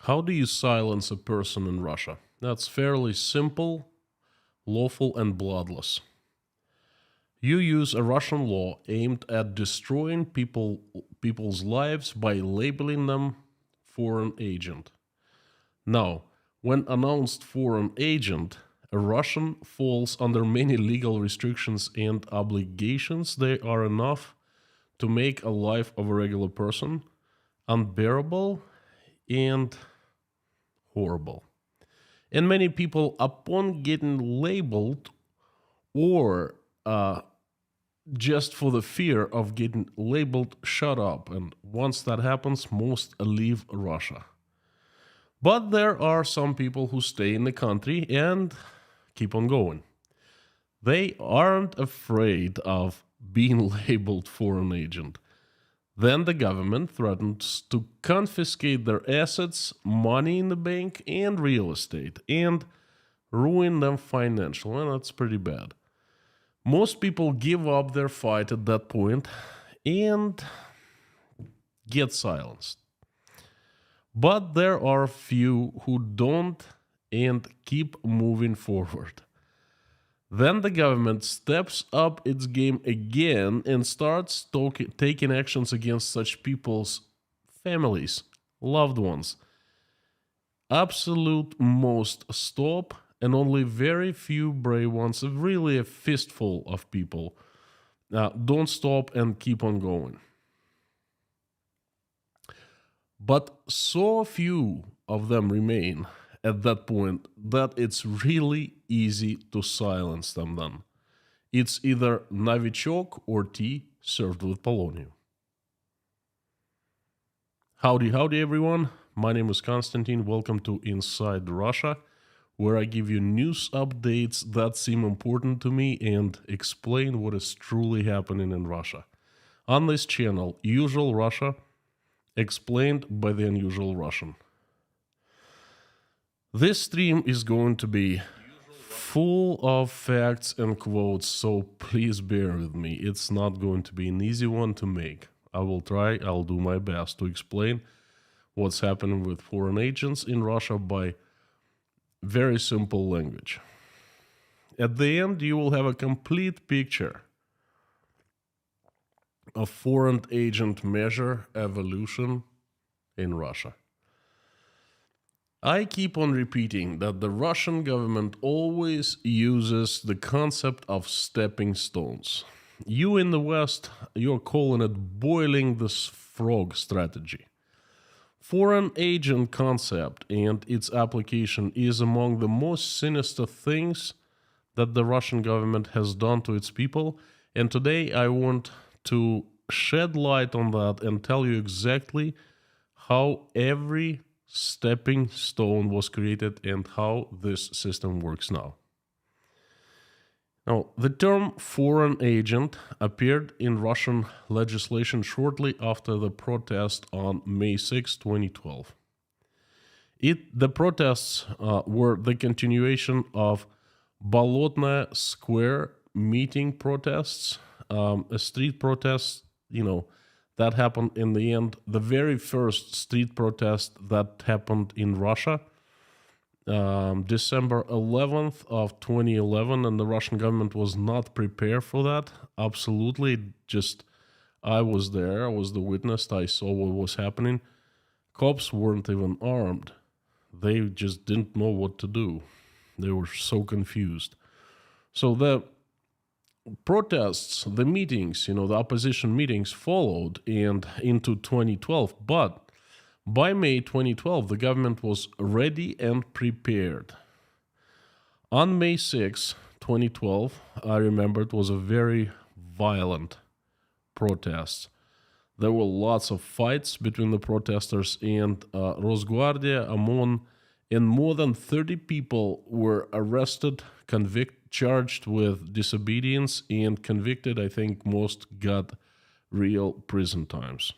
How do you silence a person in Russia? That's fairly simple, lawful, and bloodless. You use a Russian law aimed at destroying people's lives by labeling them foreign agent. Now, when announced foreign agent, a Russian falls under many legal restrictions and obligations. They are enough to make a life of a regular person unbearable and horrible. And many people, upon getting labeled or just for the fear of getting labeled, shut up. And once that happens, most leave Russia. But there are some people who stay in the country and keep on going. They aren't afraid of being labeled foreign agent. Then the government threatens to confiscate their assets, money in the bank, and real estate, and ruin them financially. And that's pretty bad. Most people give up their fight at that point and get silenced. But there are a few who don't and keep moving forward. Then the government steps up its game again and starts taking actions against such people's families, loved ones. Absolute most stop, and only very few brave ones, really a fistful of people, don't stop and keep on going. But so few of them remain at that point that it's really easy to silence them then. It's either novichok or tea served with polonium. Howdy, howdy everyone. My name is Konstantin. Welcome to Inside Russia, where I give you news updates that seem important to me and explain what is truly happening in Russia. On this channel, Usual Russia, explained by the unusual Russian. This stream is going to be full of facts and quotes, so please bear with me. It's not going to be an easy one to make. I'll do my best to explain what's happening with foreign agents in Russia by very simple language. At the end, you will have a complete picture of foreign agent measure evolution in Russia. I keep on repeating that the Russian government always uses the concept of stepping stones. You in the West, you're calling it boiling the frog strategy. Foreign agent concept and its application is among the most sinister things that the Russian government has done to its people, and today I want to shed light on that and tell you exactly how every stepping stone was created and how this system works now. Now, the term foreign agent appeared in Russian legislation shortly after the protest on May 6, 2012. The protests were the continuation of Bolotnaya Square meeting protests, a street protest, that happened in the end. The very first street protest that happened in Russia, December 11th of 2011, and the Russian government was not prepared for that. Absolutely. I was there. I was the witness. I saw what was happening. Cops weren't even armed. They just didn't know what to do. They were so confused. So the protests, the meetings, the opposition meetings followed and into 2012. But by May 2012, the government was ready and prepared. On May 6, 2012, I remember it was a very violent protest. There were lots of fights between the protesters and Rosguardia, OMON, and more than 30 people were arrested, charged with disobedience, and convicted. I think most got real prison times.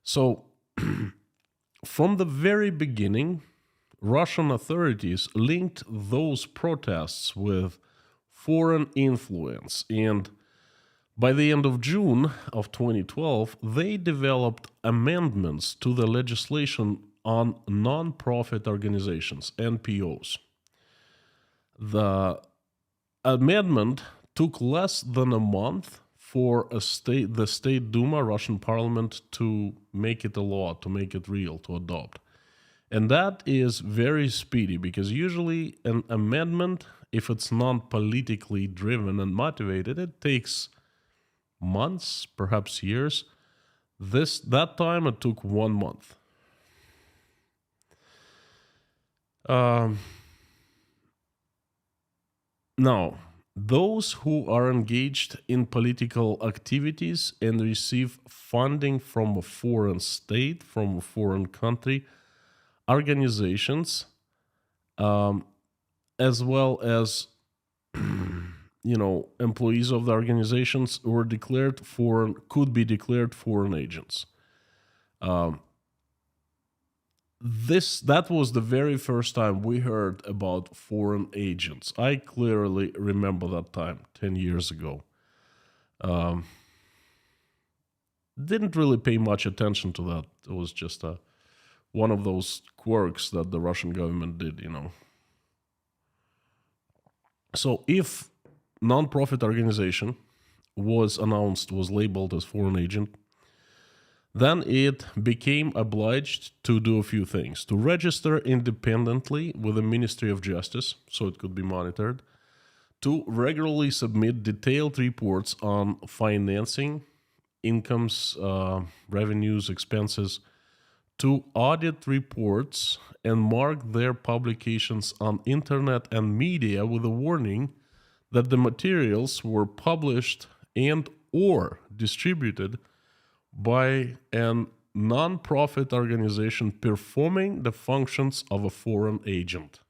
So, from the very beginning, Russian authorities linked those protests with foreign influence, and by the end of June of 2012, they developed amendments to the legislation on non-profit organizations, NPOs. The amendment took less than a month for the State Duma, Russian parliament, to make it a law, to make it real, to adopt. And that is very speedy, because usually an amendment, if it's non-politically driven and motivated, it takes months, perhaps years. That time it took 1 month. Now, those who are engaged in political activities and receive funding from a foreign state, from a foreign country, organizations, as well as employees of the organizations were declared foreign, could be declared foreign agents. That was the very first time we heard about foreign agents. I clearly remember that time, 10 years ago. Didn't really pay much attention to that. It was just one of those quirks that the Russian government did, So if non-profit organization was labeled as foreign agent, then it became obliged to do a few things: to register independently with the Ministry of Justice, so it could be monitored, to regularly submit detailed reports on financing, incomes, revenues, expenses, to audit reports and mark their publications on internet and media with a warning that the materials were published and or distributed by a non-profit organization performing the functions of a foreign agent.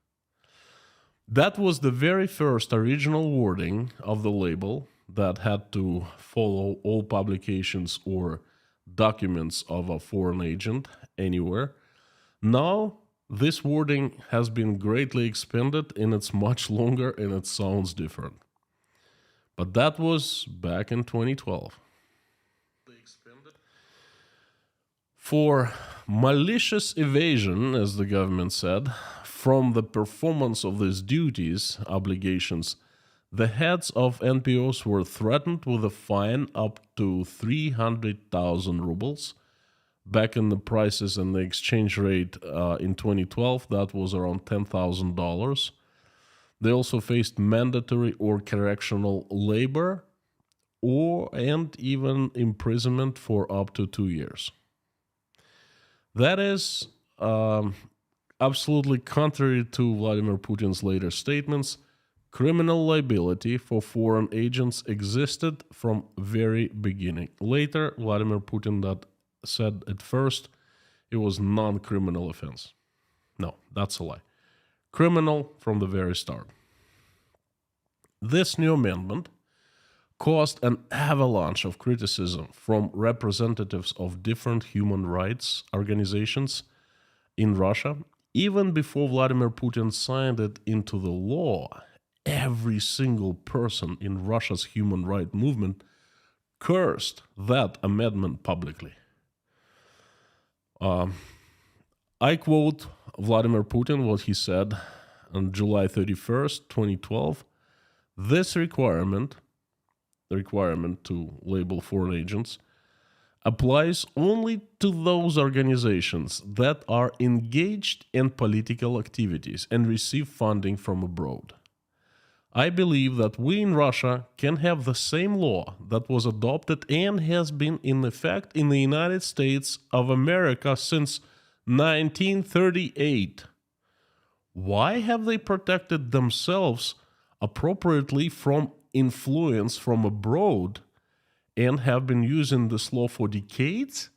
That was the very first original wording of the label that had to follow all publications or documents of a foreign agent anywhere. Now, this wording has been greatly expanded, and it's much longer and it sounds different. But that was back in 2012. For malicious evasion, as the government said, from the performance of these duties, obligations, the heads of NPOs were threatened with a fine up to 300,000 rubles. Back in the prices and the exchange rate in 2012, that was around $10,000. They also faced mandatory or correctional labor and even imprisonment for up to 2 years. That is absolutely contrary to Vladimir Putin's later statements. Criminal liability for foreign agents existed from very beginning. Later, Vladimir Putin said at first it was non-criminal offense. No, that's a lie. Criminal from the very start. This new amendment caused an avalanche of criticism from representatives of different human rights organizations in Russia. Even before Vladimir Putin signed it into the law, every single person in Russia's human rights movement cursed that amendment publicly. I quote Vladimir Putin, what he said on July 31st, 2012. This requirement, the requirement to label foreign agents, applies only to those organizations that are engaged in political activities and receive funding from abroad. I believe that we in Russia can have the same law that was adopted and has been in effect in the United States of America since 1938. Why have they protected themselves appropriately from influence from abroad and have been using this law for decades?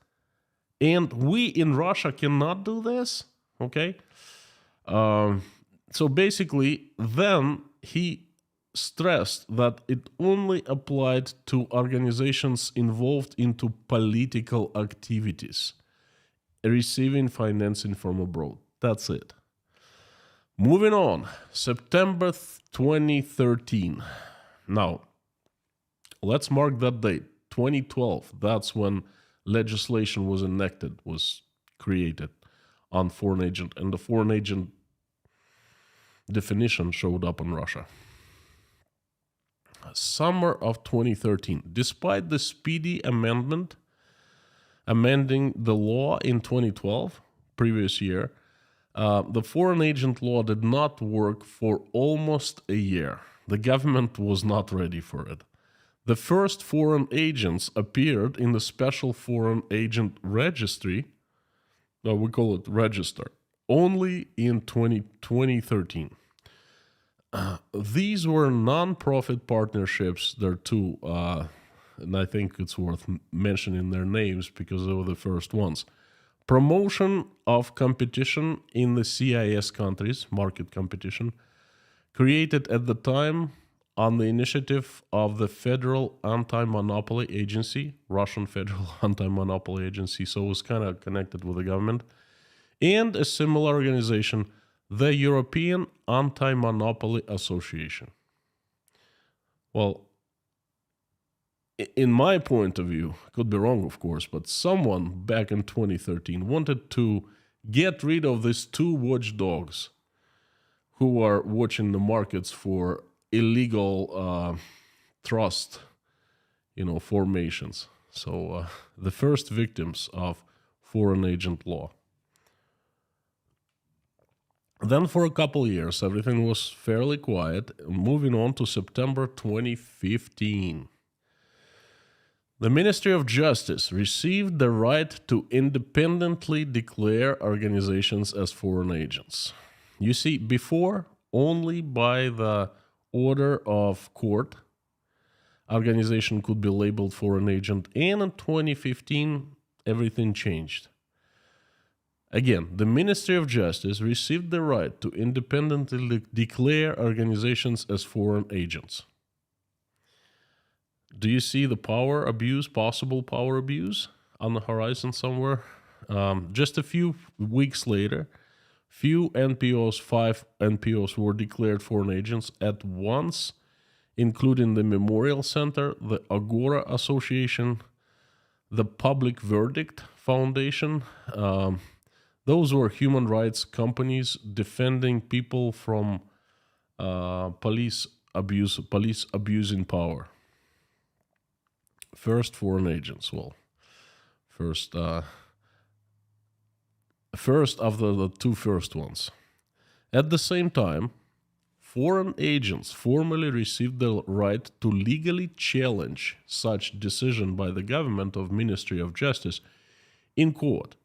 And we in Russia cannot do this? Okay? So basically, then he stressed that it only applied to organizations involved into political activities, receiving financing from abroad. That's it. Moving on, September 2013. Now, let's mark that date, 2012. That's when legislation was enacted, was created. on foreign agent, and the foreign agent definition showed up in Russia. Summer of 2013, despite the speedy amending the law in 2012, previous year, the foreign agent law did not work for almost a year. The government was not ready for it. The first foreign agents appeared in the special foreign agent registry, we call it register, only in 2013. These were non-profit partnerships there too, and I think it's worth mentioning their names because they were the first ones. Promotion of competition in the CIS countries, market competition, created at the time on the initiative of the Federal Anti-Monopoly Agency, Russian Federal Anti-Monopoly Agency, so it was kind of connected with the government, and a similar organization, the European Anti-Monopoly Association. Well, in my point of view, could be wrong, of course, but someone back in 2013 wanted to get rid of these two watchdogs who are watching the markets for illegal trust, formations. So the first victims of foreign agent law. Then for a couple years, everything was fairly quiet. Moving on to September 2015. The Ministry of Justice received the right to independently declare organizations as foreign agents. You see, before, only by the order of court, organization could be labeled foreign agent, and in 2015, everything changed. Again, the Ministry of Justice received the right to independently declare organizations as foreign agents. Do you see the possible power abuse on the horizon somewhere? Just a few weeks later, five NPOs were declared foreign agents at once, including the Memorial Center, the Agora Association, the Public Verdict Foundation. Those were human rights companies defending people from police abusing power. First foreign agents. Well, first of the two first ones. At the same time, foreign agents formally received the right to legally challenge such decision by the government of Ministry of Justice in court.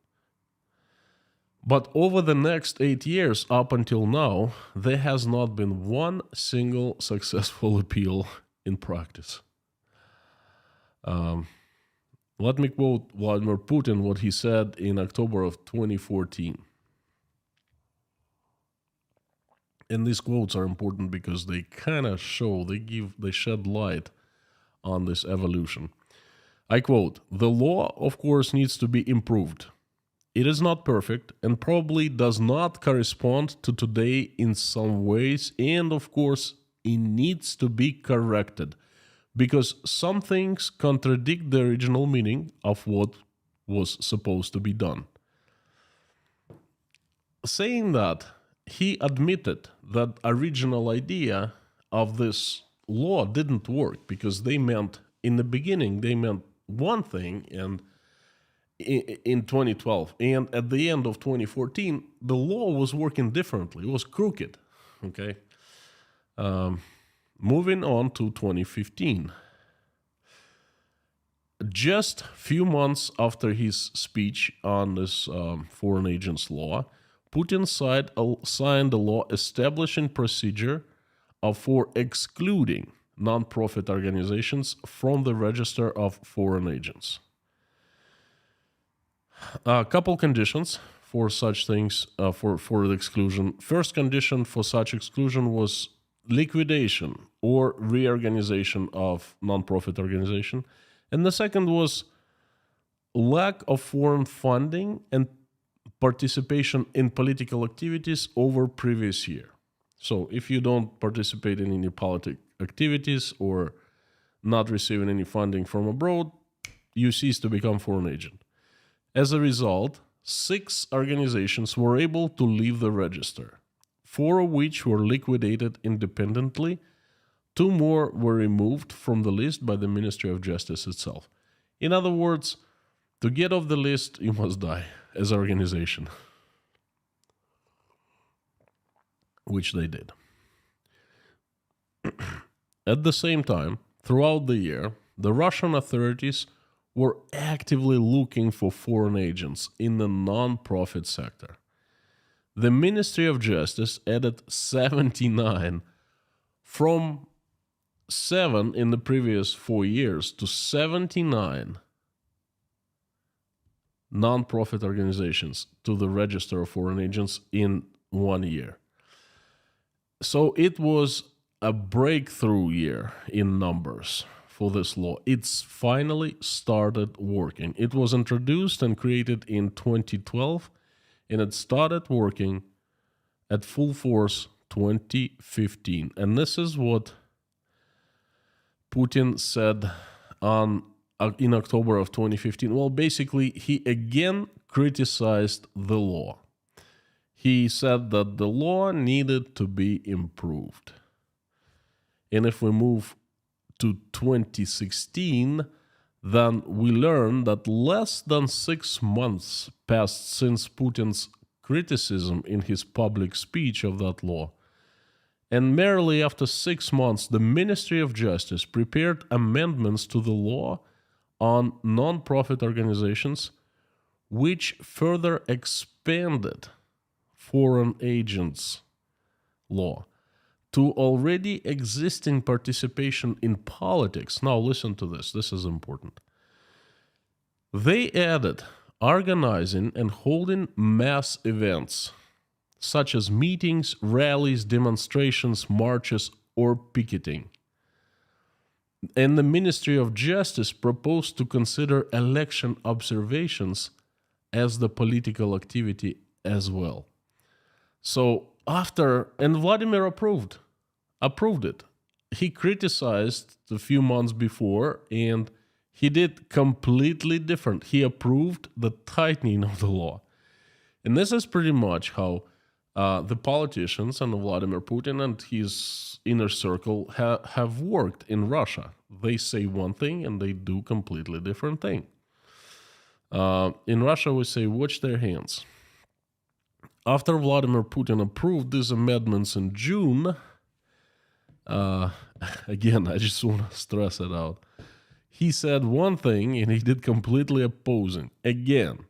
But over the next 8 years, up until now, there has not been one single successful appeal in practice. Let me quote Vladimir Putin, what he said in October of 2014. And these quotes are important because they kind of show, they shed light on this evolution. I quote, "The law, of course, needs to be improved. It is not perfect and probably does not correspond to today in some ways, and of course, it needs to be corrected because some things contradict the original meaning of what was supposed to be done." Saying that, he admitted that original idea of this law didn't work because in the beginning they meant one thing, and in 2012, and at the end of 2014, the law was working differently. It was crooked. Okay. Moving on to 2015. Just a few months after his speech on this foreign agents law, Putin signed a law establishing procedure for excluding non-profit organizations from the register of foreign agents. A couple conditions for such things, for the exclusion. First condition for such exclusion was liquidation or reorganization of non-profit organization. And the second was lack of foreign funding and participation in political activities over previous year. So if you don't participate in any political activities or not receiving any funding from abroad, you cease to become foreign agent. As a result, 6 organizations were able to leave the register, 4 of which were liquidated independently. 2 more were removed from the list by the Ministry of Justice itself. In other words, to get off the list, you must die as an organization, which they did. At the same time, throughout the year, the Russian authorities were actively looking for foreign agents in the non-profit sector. The Ministry of Justice added 79 from 7 in the previous 4 years to 79 non-profit organizations to the register of foreign agents in 1 year. So it was a breakthrough year in numbers for this law. It's finally started working. It was introduced and created in 2012, and it started working at full force 2015. And this is what Putin said in October of 2015. Well, basically, he again criticized the law. He said that the law needed to be improved. And if we move to 2016, then we learn that less than 6 months passed since Putin's criticism in his public speech of that law. And merely after 6 months, the Ministry of Justice prepared amendments to the law on non-profit organizations, which further expanded foreign agents law to already existing participation in politics. Now listen to this. This is important. They added organizing and holding mass events, such as meetings, rallies, demonstrations, marches, or picketing. And the Ministry of Justice proposed to consider election observations as the political activity as well. So and Vladimir approved it. He criticized a few months before, and he did completely different. He approved the tightening of the law. And this is pretty much how the politicians and Vladimir Putin and his inner circle have worked in Russia. They say one thing and they do completely different thing. In Russia, we say, watch their hands. After Vladimir Putin approved these amendments in June, again, I just want to stress it out. He said one thing and he did completely opposing again.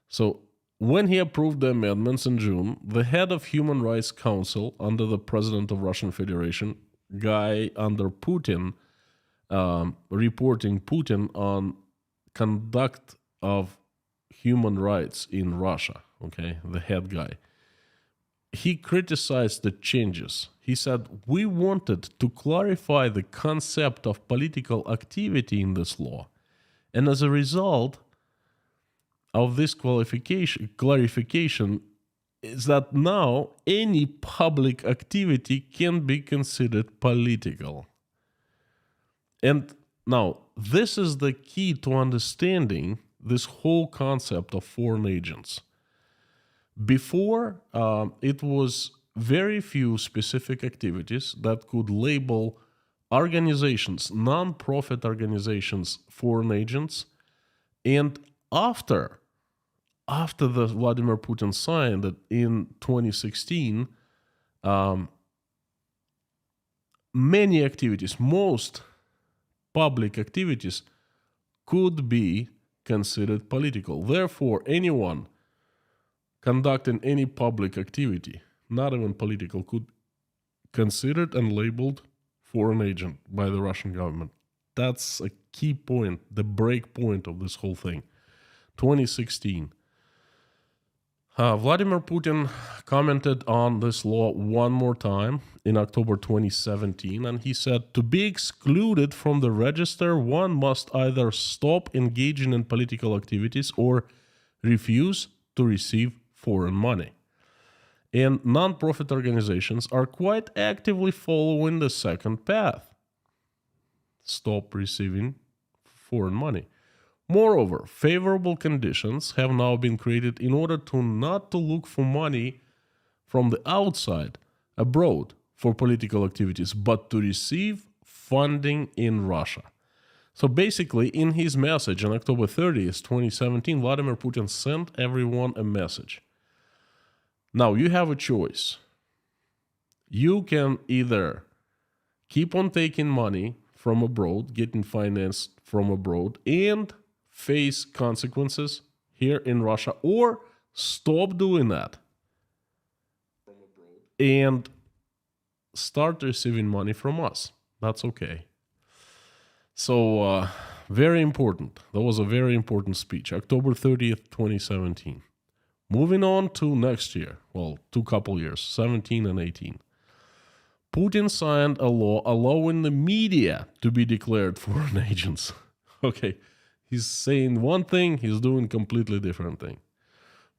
So when he approved the amendments in June, the head of Human Rights Council under the President of Russian Federation, guy under Putin, reporting Putin on conduct of human rights in Russia, okay, the head guy. He criticized the changes. He said, we wanted to clarify the concept of political activity in this law. And as a result of this clarification is that now any public activity can be considered political. And now this is the key to understanding this whole concept of foreign agents. Before, it was very few specific activities that could label organizations, non-profit organizations, foreign agents. And after the Vladimir Putin signed it in 2016, many activities, most public activities could be considered political. Therefore, anyone conducting any public activity, not even political, could considered and labeled foreign agent by the Russian government. That's a key point, the break point of this whole thing. 2016. Vladimir Putin commented on this law one more time in October 2017, and he said, to be excluded from the register, one must either stop engaging in political activities or refuse to receive foreign money. And non-profit organizations are quite actively following the second path. Stop receiving foreign money. Moreover, favorable conditions have now been created in order to not to look for money from the outside, abroad, for political activities, but to receive funding in Russia. So basically, in his message on October 30th, 2017, Vladimir Putin sent everyone a message. Now, you have a choice. You can either keep on taking money from abroad, getting financed from abroad, and face consequences here in Russia, or stop doing that and start receiving money from us. That's okay. So, very important. That was a very important speech. October 30th, 2017. Moving on to next year. Well, two couple years, 17 and 18. Putin signed a law allowing the media to be declared foreign agents. Okay, he's saying one thing, he's doing completely different thing.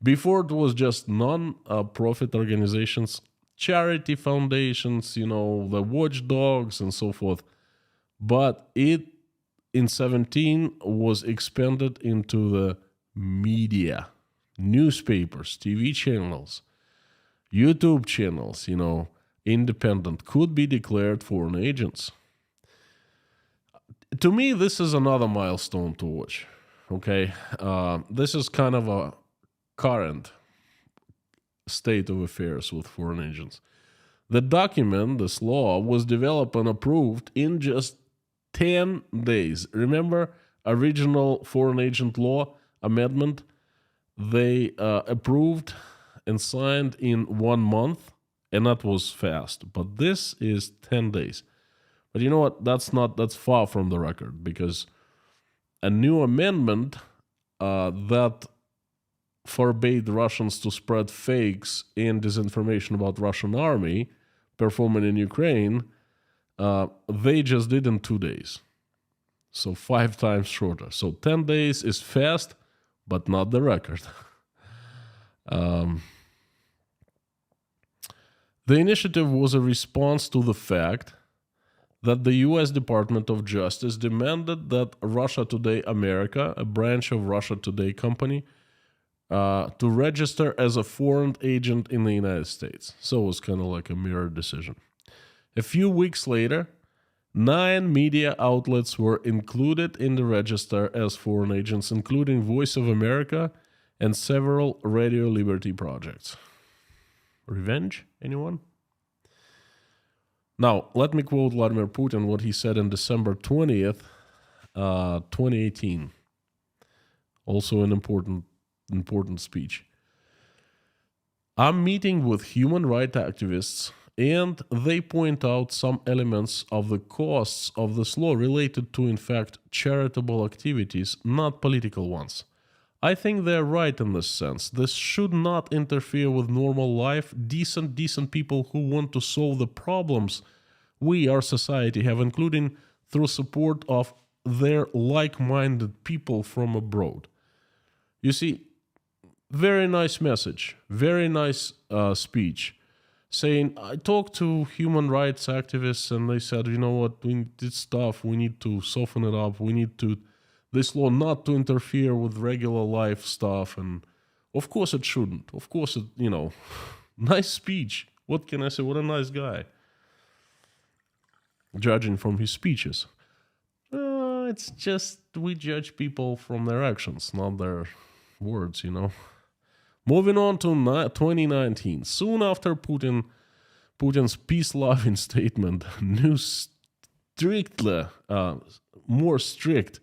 Before it was just non-profit organizations, charity foundations, the watchdogs and so forth. But it, in 17, was expanded into the media, newspapers, TV channels, YouTube channels, independent, could be declared foreign agents. To me, this is another milestone to watch. Okay, this is kind of a current state of affairs with foreign agents. The document, this law, was developed and approved in just 10 days. Remember, original foreign agent law amendment, they approved and signed in 1 month, and that was fast. But this is 10 days. But you know what? That's far from the record, because a new amendment that forbade Russians to spread fakes and disinformation about Russian army performing in Ukraine, they just did in 2 days. So 5 times shorter. So 10 days is fast, but not the record. The initiative was a response to the fact that the U.S. Department of Justice demanded that Russia Today America, a branch of Russia Today company, to register as a foreign agent in the United States. So it was kind of like a mirror decision. A few weeks later, 9 media outlets were included in the register as foreign agents, including Voice of America and several Radio Liberty projects. Revenge? Anyone? Now, let me quote Vladimir Putin, what he said on December 20th, 2018. Also an important speech. I'm meeting with human rights activists, and they point out some elements of the costs of this law related to, in fact, charitable activities, not political ones. I think they're right in this sense. This should not interfere with normal life. Decent people who want to solve the problems we, our society, have, including through support of their like-minded people from abroad. You see, very nice message, very nice speech, saying, I talked to human rights activists and they said, you know what, we need to soften it up, this law not to interfere with regular life stuff, and of course it shouldn't. Of course it, nice speech. What can I say? What a nice guy. Judging from his speeches. It's just we judge people from their actions, not their words, Moving on to 2019. Soon after Putin's peace-loving statement, more strict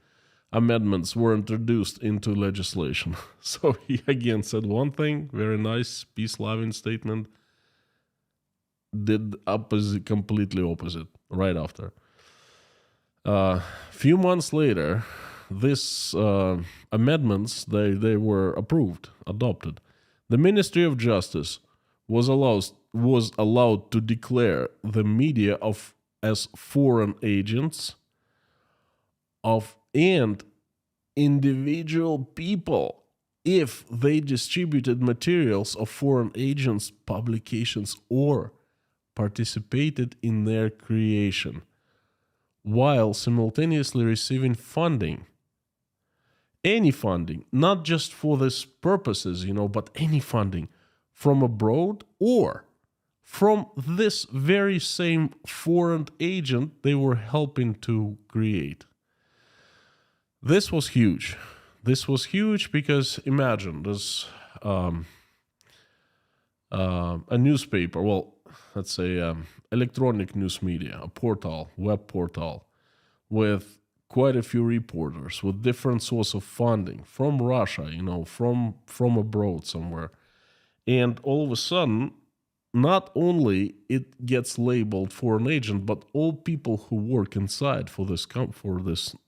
amendments were introduced into legislation. So he again said one thing, very nice peace-loving statement, did completely opposite right after. Few months later, these amendments, they were adopted. The Ministry of Justice was allowed to declare the media as foreign agents and individual people if they distributed materials of foreign agents' publications or participated in their creation, while simultaneously receiving funding. any funding, not just for these purposes, but any funding from abroad or from this very same foreign agent they were helping to create. This was huge. This was huge because imagine there's a newspaper, well, let's say electronic news media, a portal, web portal, with quite a few reporters with different source of funding from Russia, from abroad somewhere. And all of a sudden, not only it gets labeled foreign agent, but all people who work inside for this publication,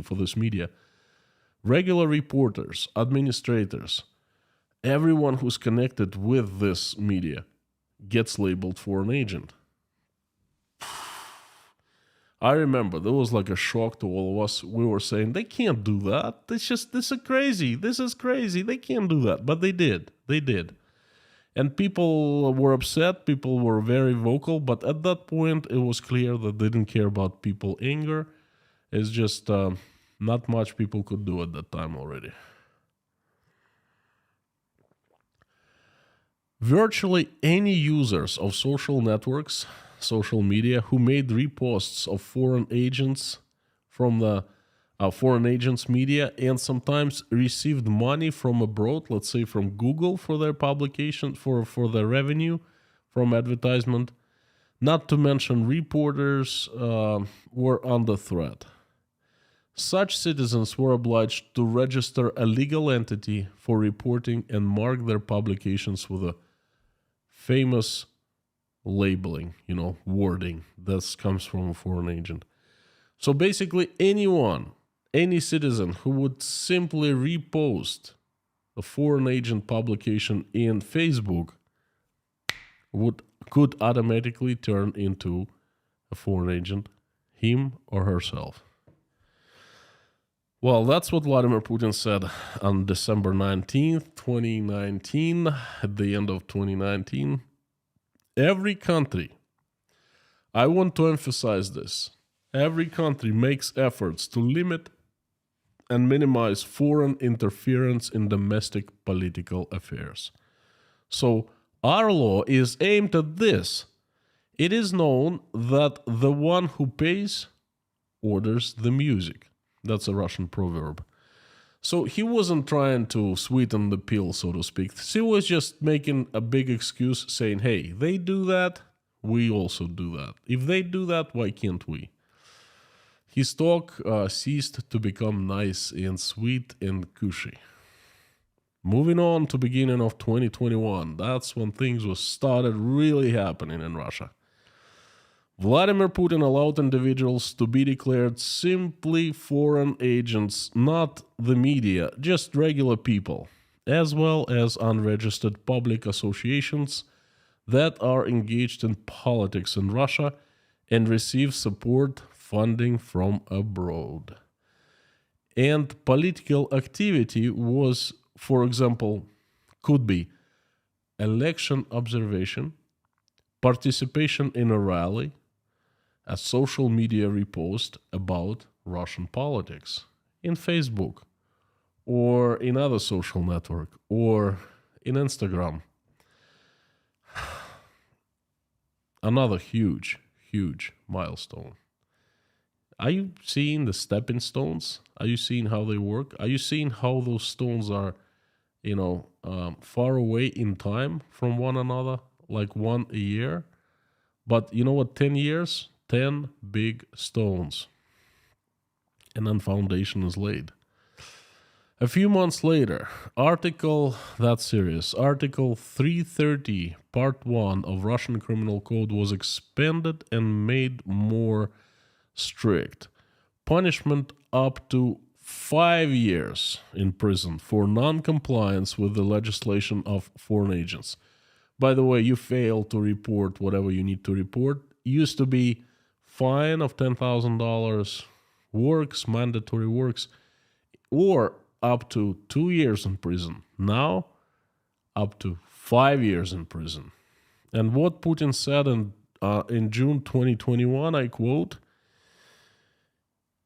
for this media, regular reporters, administrators, everyone who's connected with this media gets labeled foreign agent. I remember there was like a shock to all of us. We were saying they can't do that. This is crazy. This is crazy. They can't do that. But they did. They did. And people were upset. People were very vocal. But at that point, it was clear that they didn't care about people's anger. It's just not much people could do at that time already. Virtually any users of social networks, social media, who made reposts of foreign agents from the foreign agents media and sometimes received money from abroad, let's say from Google for their publication, for their revenue from advertisement, not to mention reporters, were under threat. Such citizens were obliged to register a legal entity for reporting and mark their publications with a famous labeling, wording that comes from a foreign agent. So basically any citizen who would simply repost a foreign agent publication in Facebook could automatically turn into a foreign agent, him or herself. Well, that's what Vladimir Putin said on December 19th, 2019, at the end of 2019. Every country, I want to emphasize this, every country makes efforts to limit and minimize foreign interference in domestic political affairs. So our law is aimed at this. It is known that the one who pays orders the music. That's a Russian proverb. So he wasn't trying to sweeten the pill, so to speak. He was just making a big excuse saying, hey, they do that, we also do that. If they do that, why can't we? His talk ceased to become nice and sweet and cushy. Moving on to beginning of 2021, that's when things started really happening in Russia. Vladimir Putin allowed individuals to be declared simply foreign agents, not the media, just regular people, as well as unregistered public associations that are engaged in politics in Russia and receive support funding from abroad. And political activity was, for example, could be election observation, participation in a rally, a social media repost about Russian politics in Facebook or in other social network or in Instagram. Another huge milestone. Are you seeing the stepping stones? Are you seeing how they work? Are you seeing how those stones are, far away in time from one another, like one a year? But you know what, 10 years? 10 big stones. And then foundation is laid. A few months later, Article 330, Part 1 of Russian Criminal Code was expanded and made more strict. Punishment up to 5 years in prison for non-compliance with the legislation of foreign agents. By the way, you fail to report whatever you need to report. Used to be fine of $10,000, works, mandatory works, or up to 2 years in prison. Now, up to 5 years in prison. And what Putin said in June 2021, I quote,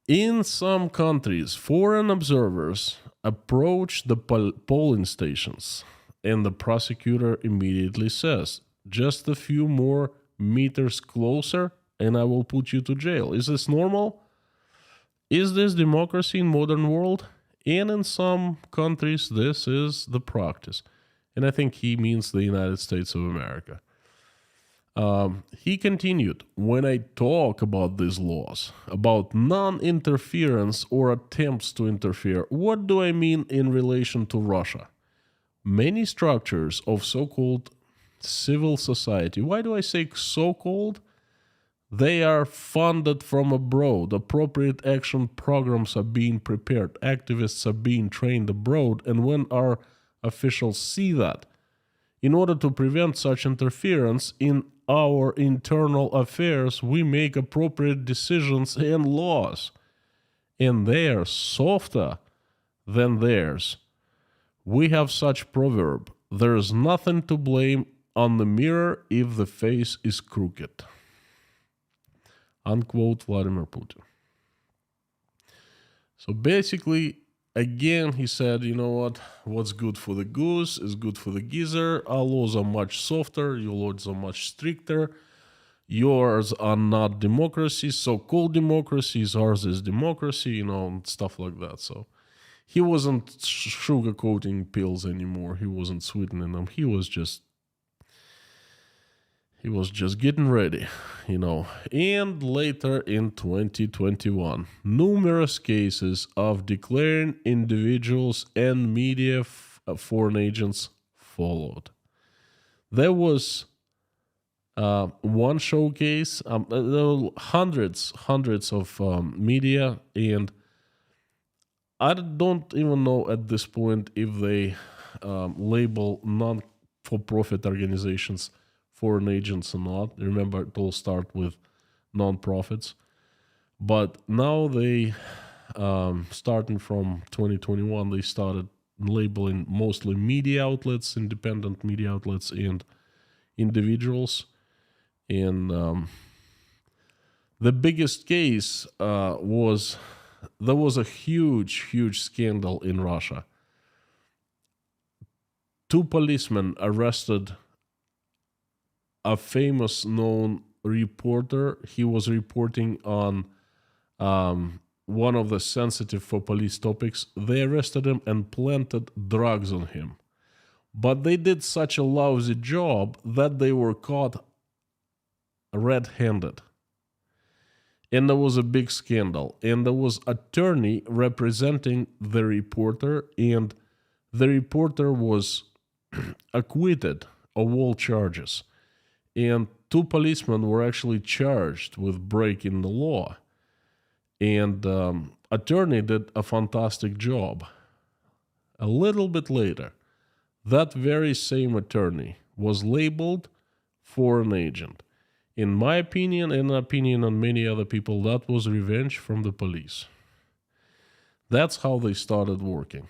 In some countries, foreign observers approach the polling stations, and the prosecutor immediately says, just a few more meters closer, and I will put you to jail. Is this normal? Is this democracy in modern world? And in some countries, this is the practice. And I think he means the United States of America. He continued, when I talk about these laws, about non-interference or attempts to interfere, what do I mean in relation to Russia? Many structures of so-called civil society, why do I say so-called? They are funded from abroad. Appropriate action programs are being prepared. Activists are being trained abroad. And when our officials see that, in order to prevent such interference in our internal affairs, we make appropriate decisions and laws. And they are softer than theirs. We have such proverb, there is nothing to blame on the mirror if the face is crooked. Unquote, Vladimir Putin. So basically, again, he said, you know what? What's good for the goose is good for the geezer. Our laws are much softer. Your laws are much stricter. Yours are not democracies, so-called democracies. Ours is democracy, and stuff like that. So he wasn't sugarcoating pills anymore. He wasn't sweetening them. He was just getting ready, And later in 2021, numerous cases of declaring individuals and media foreign agents followed. There was one showcase, there were hundreds of media, and I don't even know at this point if they label non-for-profit organizations foreign agents or not. Remember, it all started with non-profits. But now they, starting from 2021, they started labeling mostly media outlets, independent media outlets, and individuals. And the biggest case was, there was a huge scandal in Russia. 2 policemen arrested a famous known reporter. He was reporting on one of the sensitive for police topics. They arrested him and planted drugs on him. But they did such a lousy job that they were caught red-handed. And there was a big scandal. And there was an attorney representing the reporter, and the reporter was acquitted of all charges. And 2 policemen were actually charged with breaking the law. And attorney did a fantastic job. A little bit later, that very same attorney was labeled foreign agent. In my opinion, and the opinion of many other people, that was revenge from the police. That's how they started working,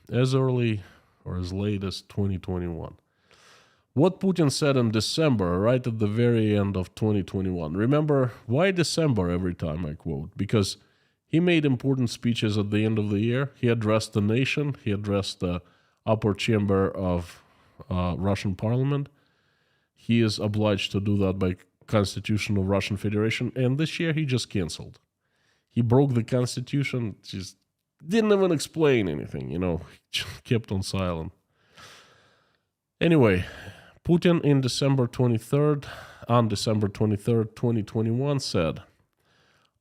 as early or as late as 2021. What Putin said in December, right at the very end of 2021. Remember, why December every time I quote? Because he made important speeches at the end of the year. He addressed the nation. He addressed the upper chamber of Russian parliament. He is obliged to do that by Constitution of Russian Federation. And this year he just canceled. He broke the Constitution, just didn't even explain anything, kept on silent. Anyway, Putin on December 23rd, 2021 said,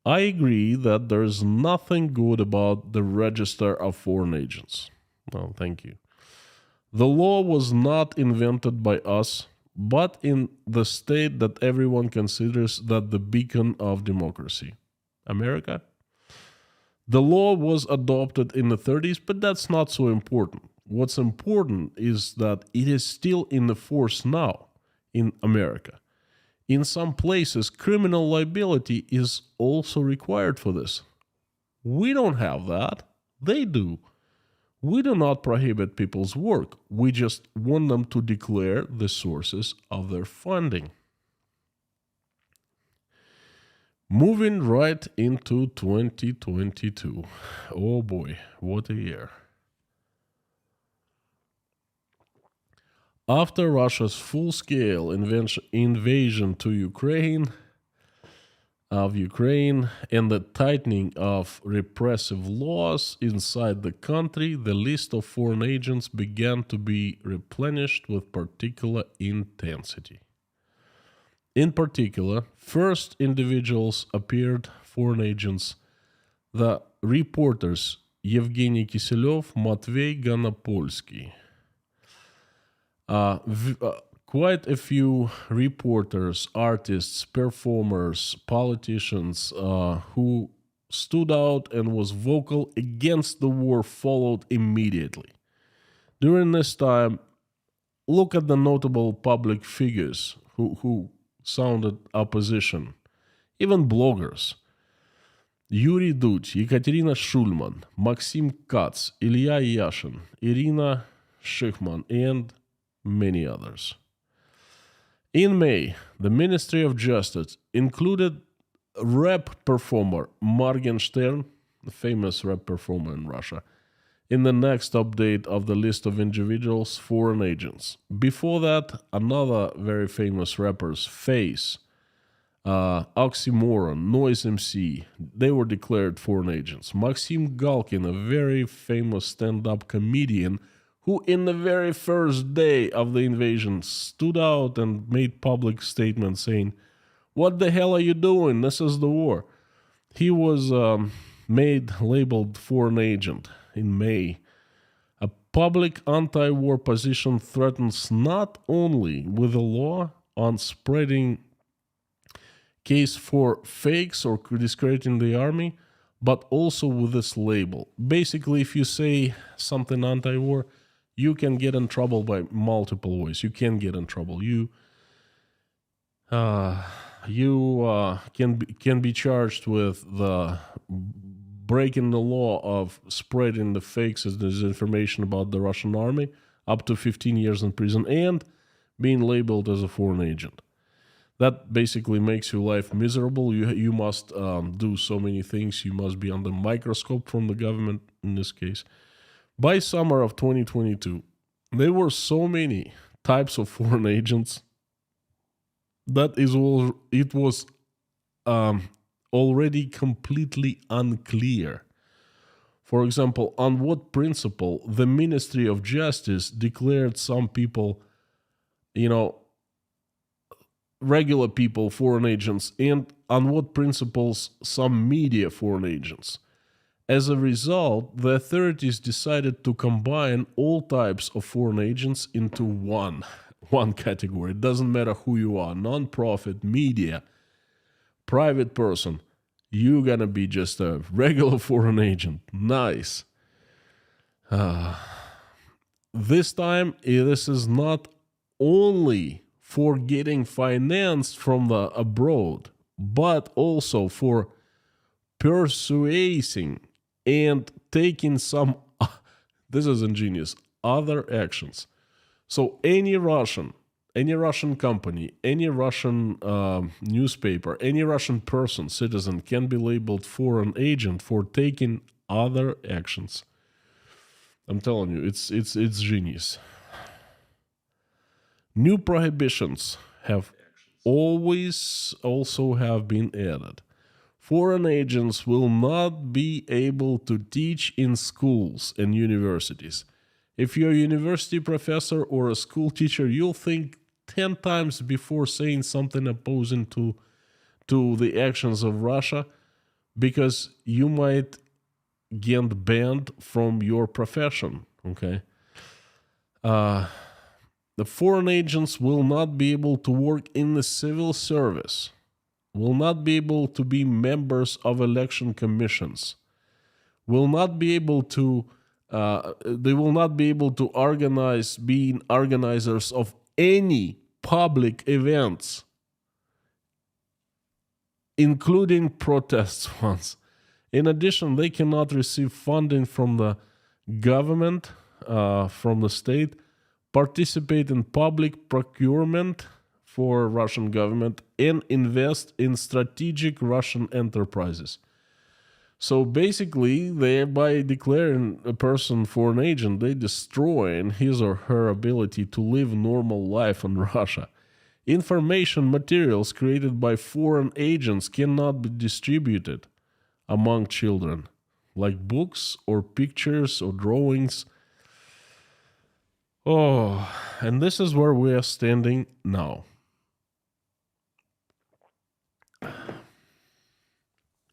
I agree that there's nothing good about the register of foreign agents. Well, thank you. The law was not invented by us, but in the state that everyone considers that the beacon of democracy, America. The law was adopted in the 30s, but that's not so important. What's important is that it is still in the force now in America. In some places, criminal liability is also required for this. We don't have that. They do. We do not prohibit people's work. We just want them to declare the sources of their funding. Moving right into 2022. Oh boy, what a year. After Russia's full-scale invasion of Ukraine and the tightening of repressive laws inside the country, the list of foreign agents began to be replenished with particular intensity. In particular, first individuals appeared, foreign agents, the reporters Evgeny Kiselev, Matvey Ganopolsky. Quite a few reporters, artists, performers, politicians who stood out and was vocal against the war followed immediately. During this time, look at the notable public figures who sounded opposition, even bloggers. Yuri Dudь, Ekaterina Shulman, Maxim Katz, Ilya Yashin, Irina Shikman, and many others. In May, the Ministry of Justice included rap performer Morgenstern, the famous rap performer in Russia, in the next update of the list of individuals, foreign agents. Before that, another very famous rappers, Face, Oxymoron, Noise MC, they were declared foreign agents. Maxim Galkin, a very famous stand-up comedian who in the very first day of the invasion stood out and made public statements saying, "What the hell are you doing? This is the war." He was labeled foreign agent in May. A public anti-war position threatens not only with the law on spreading case for fakes or discrediting the army, but also with this label. Basically, if you say something anti-war, you can get in trouble by multiple ways. You can get in trouble. You can be charged with the breaking the law of spreading the fakes and disinformation about the Russian army, up to 15 years in prison, and being labeled as a foreign agent. That basically makes your life miserable. You must do so many things. You must be under microscope from the government in this case. By summer of 2022, there were so many types of foreign agents that it was already completely unclear. For example, on what principle the Ministry of Justice declared some people, regular people foreign agents, and on what principles some media foreign agents. As a result, the authorities decided to combine all types of foreign agents into one category. It doesn't matter who you are, non-profit, media, private person, you're gonna be just a regular foreign agent. Nice. This time, this is not only for getting financed from the abroad, but also for persuading and taking some, this is ingenious, other actions. So any Russian company, any Russian newspaper, any Russian person, citizen can be labeled foreign agent for taking other actions. I'm telling you, it's genius. New prohibitions have always also have been added. Foreign agents will not be able to teach in schools and universities. If you're a university professor or a school teacher, you'll think 10 times before saying something opposing to the actions of Russia, because you might get banned from your profession, okay? The foreign agents will not be able to work in the civil service, will not be able to be members of election commissions, will not be able to they will not be able to being organizers of any public events, including protest ones. In addition, they cannot receive funding from the government, from the state, participate in public procurement for Russian government and invest in strategic Russian enterprises. So basically, they by declaring a person foreign agent, they destroy his or her ability to live normal life in Russia. Information materials created by foreign agents cannot be distributed among children, like books or pictures or drawings. Oh, and this is where we are standing now.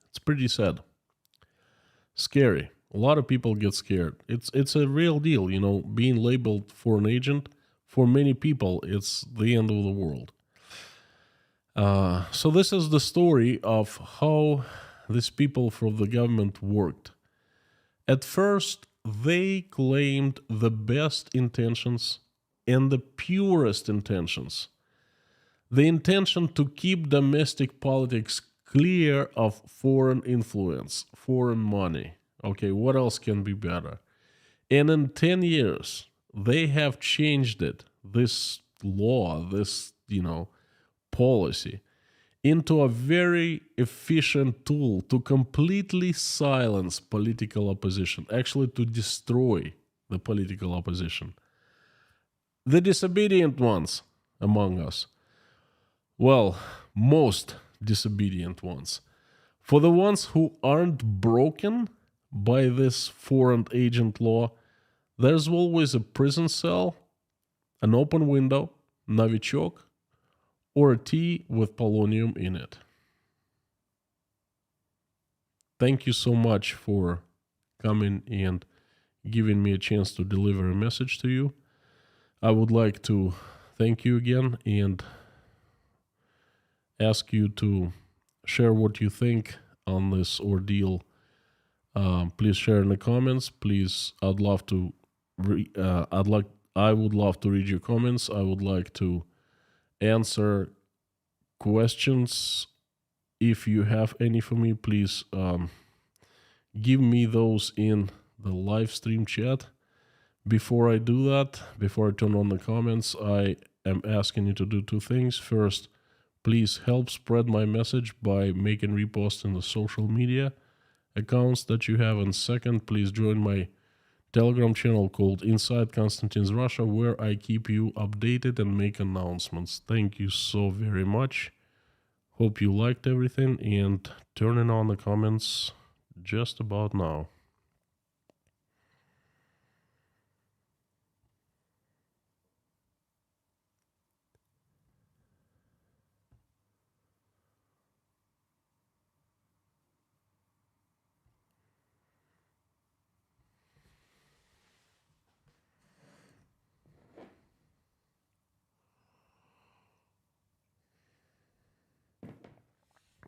It's pretty sad. Scary. A lot of people get scared. It's a real deal, being labeled foreign agent. For many people, it's the end of the world. So this is the story of how these people from the government worked. At first, they claimed the best intentions and the purest intentions. The intention to keep domestic politics clear of foreign influence, foreign money. Okay, what else can be better? And in 10 years, they have changed it, this law, this, policy, into a very efficient tool to completely silence political opposition, actually to destroy the political opposition. The disobedient ones among us, well, most disobedient ones. For the ones who aren't broken by this foreign agent law, there's always a prison cell, an open window, novichok, or a tea with polonium in it. Thank you so much for coming and giving me a chance to deliver a message to you. I would like to thank you again and ask you to share what you think on this ordeal. Please share in the comments. Please, I would love to read your comments. I would like to answer questions. If you have any for me, please give me those in the live stream chat. Before I do that, before I turn on the comments, I am asking you to do two things. First, please help spread my message by making reposts in the social media accounts that you have. And second, please join my Telegram channel called Inside Konstantin's Russia, where I keep you updated and make announcements. Thank you so very much. Hope you liked everything, and turning on the comments just about now.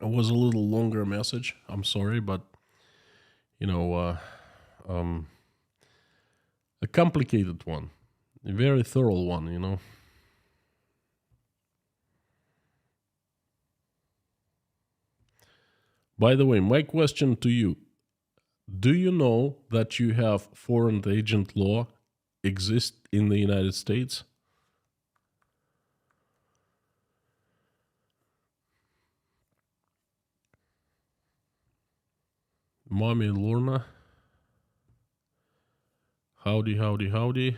It was a little longer message. I'm sorry, but a complicated one, a very thorough one. By the way, my question to you: do you know that you have foreign agent law exist in the United States? Mommy and Lorna. Howdy, howdy, howdy.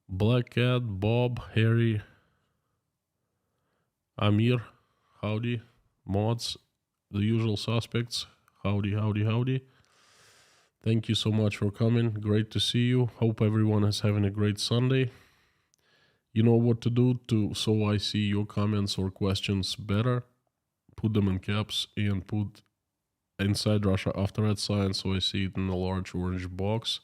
Black Cat, Bob, Harry, Amir, howdy. Mods, the usual suspects. Howdy, howdy, howdy. Thank you so much for coming. Great to see you. Hope everyone is having a great Sunday. You know what to do so I see your comments or questions better. Put them in caps and put Inside Russia after that sign so I see it in a large orange box.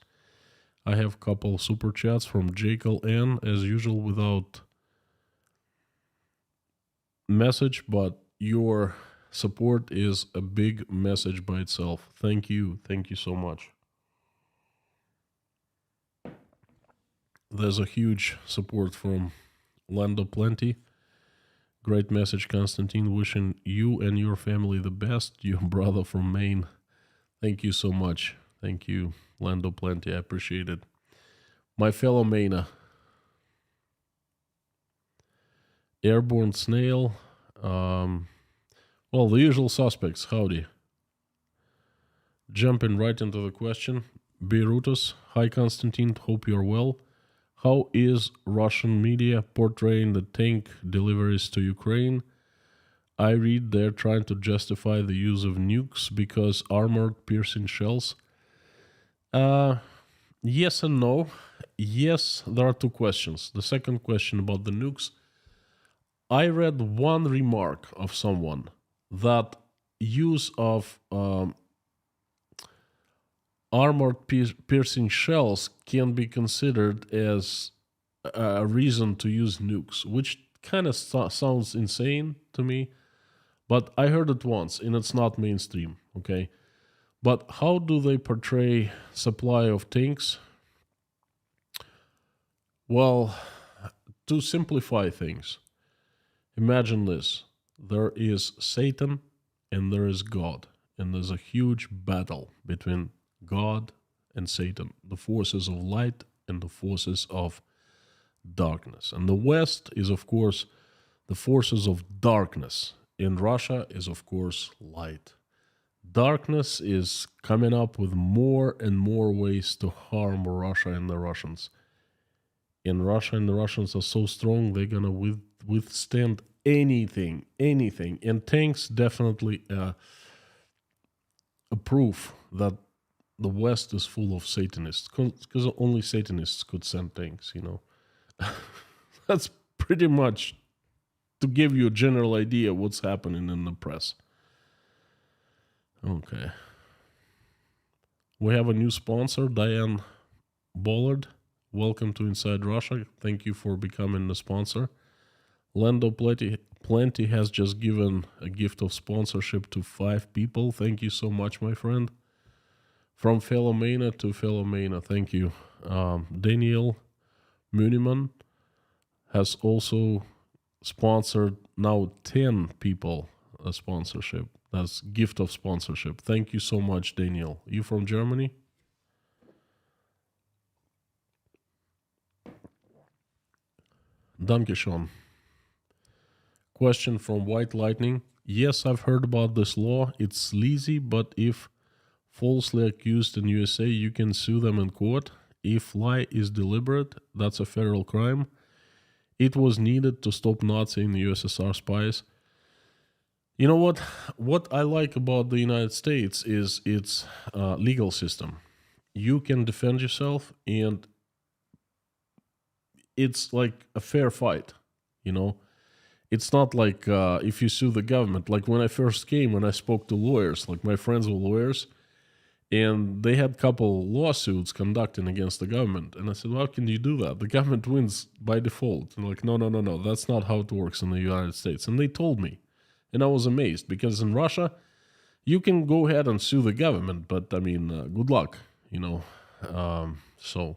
I have a couple super chats from Jekyll N, as usual, without message, but your support is a big message by itself. Thank you so much. There's a huge support from Lando Plenty. Great message, Konstantin. Wishing you and your family the best. Your brother from Maine. Thank you so much. Thank you, Lando Plenty. I appreciate it. My fellow Mainer, Airborne Snail. Well, the usual suspects. Howdy. Jumping right into the question. Beirutus. Hi, Konstantin. Hope you're well. How is Russian media portraying the tank deliveries to Ukraine? I read they're trying to justify the use of nukes because armored piercing shells. Yes and no. Yes, there are two questions. The second question about the nukes. I read one remark of someone that use of armored piercing shells can be considered as a reason to use nukes, which kind of sounds insane to me. But I heard it once, and it's not mainstream, okay? But how do they portray supply of tanks? Well, to simplify things, imagine this. There is Satan and there is God, and there's a huge battle between God and Satan, the forces of light and the forces of darkness. And the West is, of course, the forces of darkness. In Russia is, of course, light. Darkness is coming up with more and more ways to harm Russia and the Russians. In Russia and the Russians are so strong, they're going to withstand anything. And tanks definitely a proof that the West is full of Satanists, because only Satanists could send tanks, That's pretty much to give you a general idea what's happening in the press. Okay. We have a new sponsor, Diane Bollard. Welcome to Inside Russia. Thank you for becoming the sponsor. Lando Plenty has just given a gift of sponsorship to 5 people. Thank you so much, my friend. From Philomena to Philomena, thank you. Daniel Muniman has also sponsored now 10 people a sponsorship. That's gift of sponsorship. Thank you so much, Daniel. You from Germany? Dankeschön. Question from White Lightning. Yes, I've heard about this law. It's sleazy, but if falsely accused in USA, you can sue them in court. If lie is deliberate, that's a federal crime. It was needed to stop Nazi and USSR spies. You know what? What I like about the United States is its legal system. You can defend yourself, and it's like a fair fight, It's not like if you sue the government. Like when I first came, when I spoke to lawyers, like my friends were lawyers, and they had a couple lawsuits conducting against the government. And I said, well, how can you do that? The government wins by default. And like, no. That's not how it works in the United States. And they told me. And I was amazed because in Russia, you can go ahead and sue the government. But, good luck, So,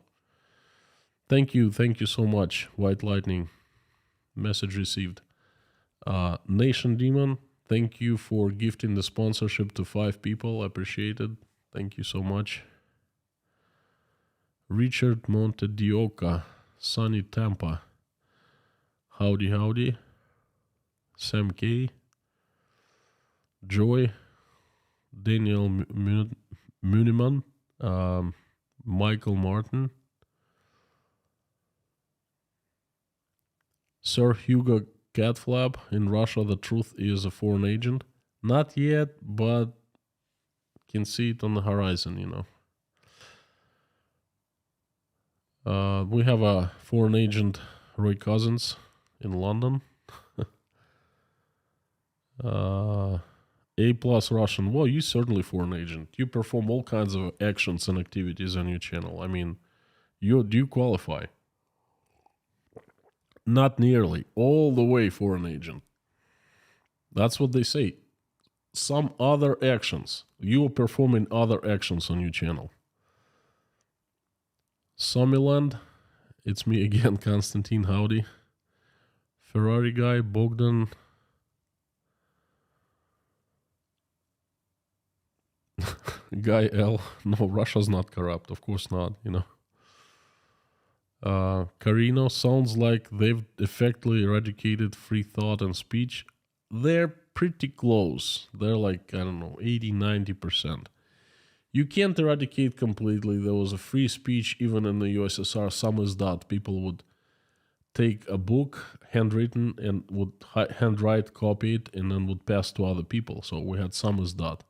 thank you so much, White Lightning. Message received. Nation Demon, thank you for gifting the sponsorship to 5 people. I appreciate it. Thank you so much. Richard Montedioca, Sunny Tampa. Howdy. Sam K. Joy. Daniel Muniman. Michael Martin. Sir Hugo Catflap. In Russia, the truth is a foreign agent. Not yet, but can see it on the horizon, We have a foreign agent, Roy Cousins, in London. A+ Russian. Well, you're certainly foreign agent. You perform all kinds of actions and activities on your channel. Do you qualify? Not nearly. All the way foreign agent. That's what they say. Some other actions. You are performing other actions on your channel. Sommiland, it's me again, Konstantin. Howdy. Ferrari guy, Bogdan. Guy L. No, Russia's not corrupt. Of course not, Carino, sounds like they've effectively eradicated free thought and speech. They're pretty close. They're like, I don't know, 80-90%. You can't eradicate completely. There was a free speech even in the USSR. Some is that people would take a book handwritten and would handwrite, copy it, and then would pass to other people. So we had some is that.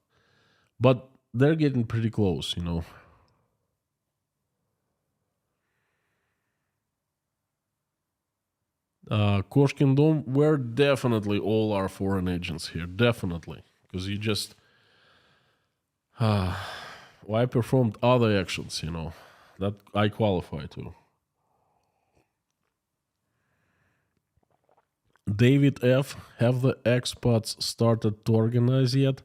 But they're getting pretty close, you know. Koshkin Dom, we're definitely all our foreign agents here. Definitely. Because you just. Well, I performed other actions, you know, that I qualify to. David F., have the expats started to organize yet?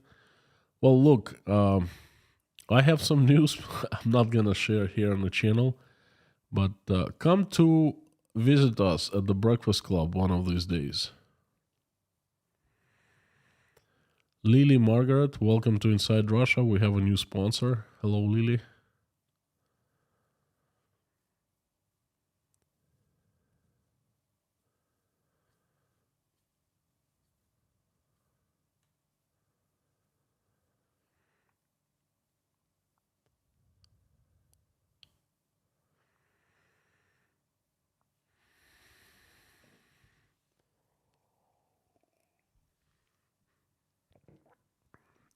Well, look, I have some news I'm not gonna share here on the channel, but come to visit us at the Breakfast Club one of these days. Lily Margaret, welcome to Inside Russia. We have a new sponsor. Hello, Lily.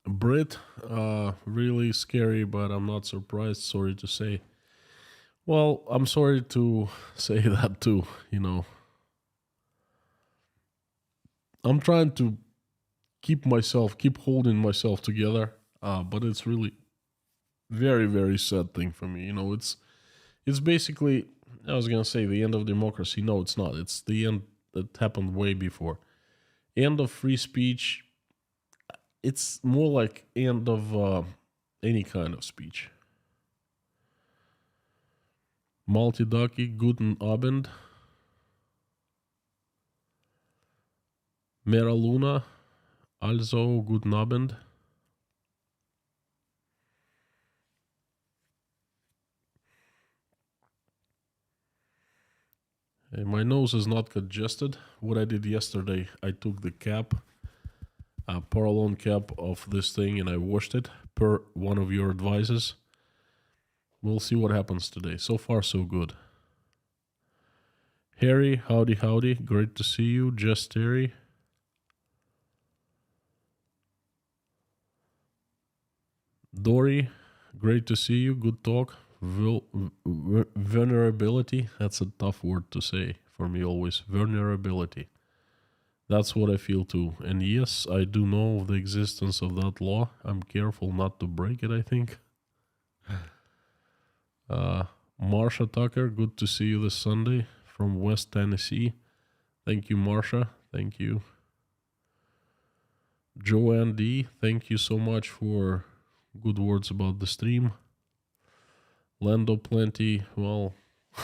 Brit, really scary, but I'm not surprised. Sorry to say. Well, I'm sorry to say that too, you know. I'm trying to keep holding myself together, but it's really very, very sad thing for me. You know, it's basically, I was gonna say the end of democracy. No, it's not. It's the end that happened way before. End of free speech. It's more like end of any kind of speech. Multi-Ducky, guten Abend. Mera Luna, also guten Abend. Hey, my nose is not congested. What I did yesterday, I took the cap, a porcelain cap of this thing, and I washed it per one of your advices. We'll see what happens today. So far, so good. Harry, howdy, howdy. Great to see you. Just Terry. Dory, great to see you. Good talk. Vulnerability, that's a tough word to say for me always. Vulnerability. That's what I feel too. And yes, I do know of the existence of that law. I'm careful not to break it, I think. Marsha Tucker, good to see you this Sunday from West Tennessee. Thank you, Marsha. Thank you. Joanne D, thank you so much for good words about the stream. Lando Plenty, well,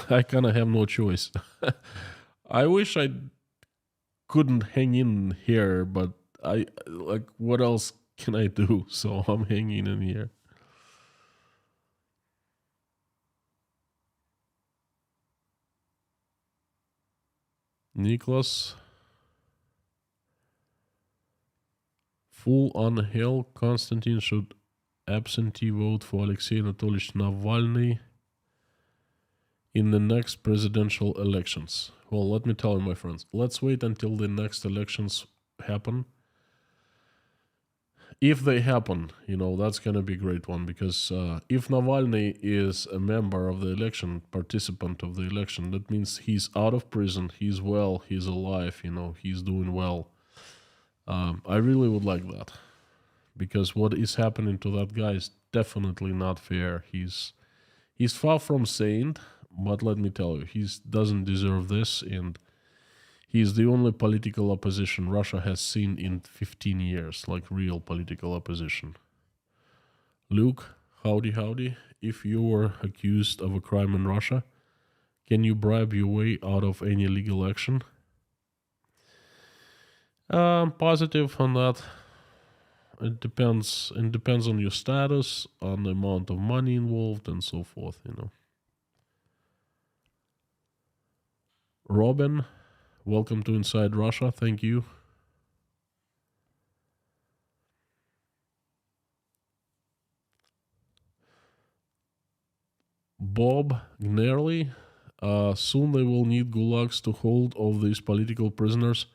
I kind of have no choice. I wish I couldn't hang in here, but I like what else can I do? So I'm hanging in here. Niklas, full on hill. Konstantin should absentee vote for Alexei Anatolyevich Navalny in the next presidential elections. Well, let me tell you, my friends, let's wait until the next elections happen. If they happen, you know, that's going to be a great one because if Navalny is a member of the election, participant of the election, that means he's out of prison, he's well, he's alive, you know, he's doing well. I really would like that because what is happening to that guy is definitely not fair. He's far from saint, but let me tell you, he doesn't deserve this, and he's the only political opposition Russia has seen in 15 years, like real political opposition. Luke, howdy, howdy. If you were accused of a crime in Russia, can you bribe your way out of any legal action? Positive on that. It depends. It depends on your status, on the amount of money involved, and so forth. You know. Robin, welcome to Inside Russia. Thank you. Bob Gnerly, soon they will need gulags to hold of these political prisoners.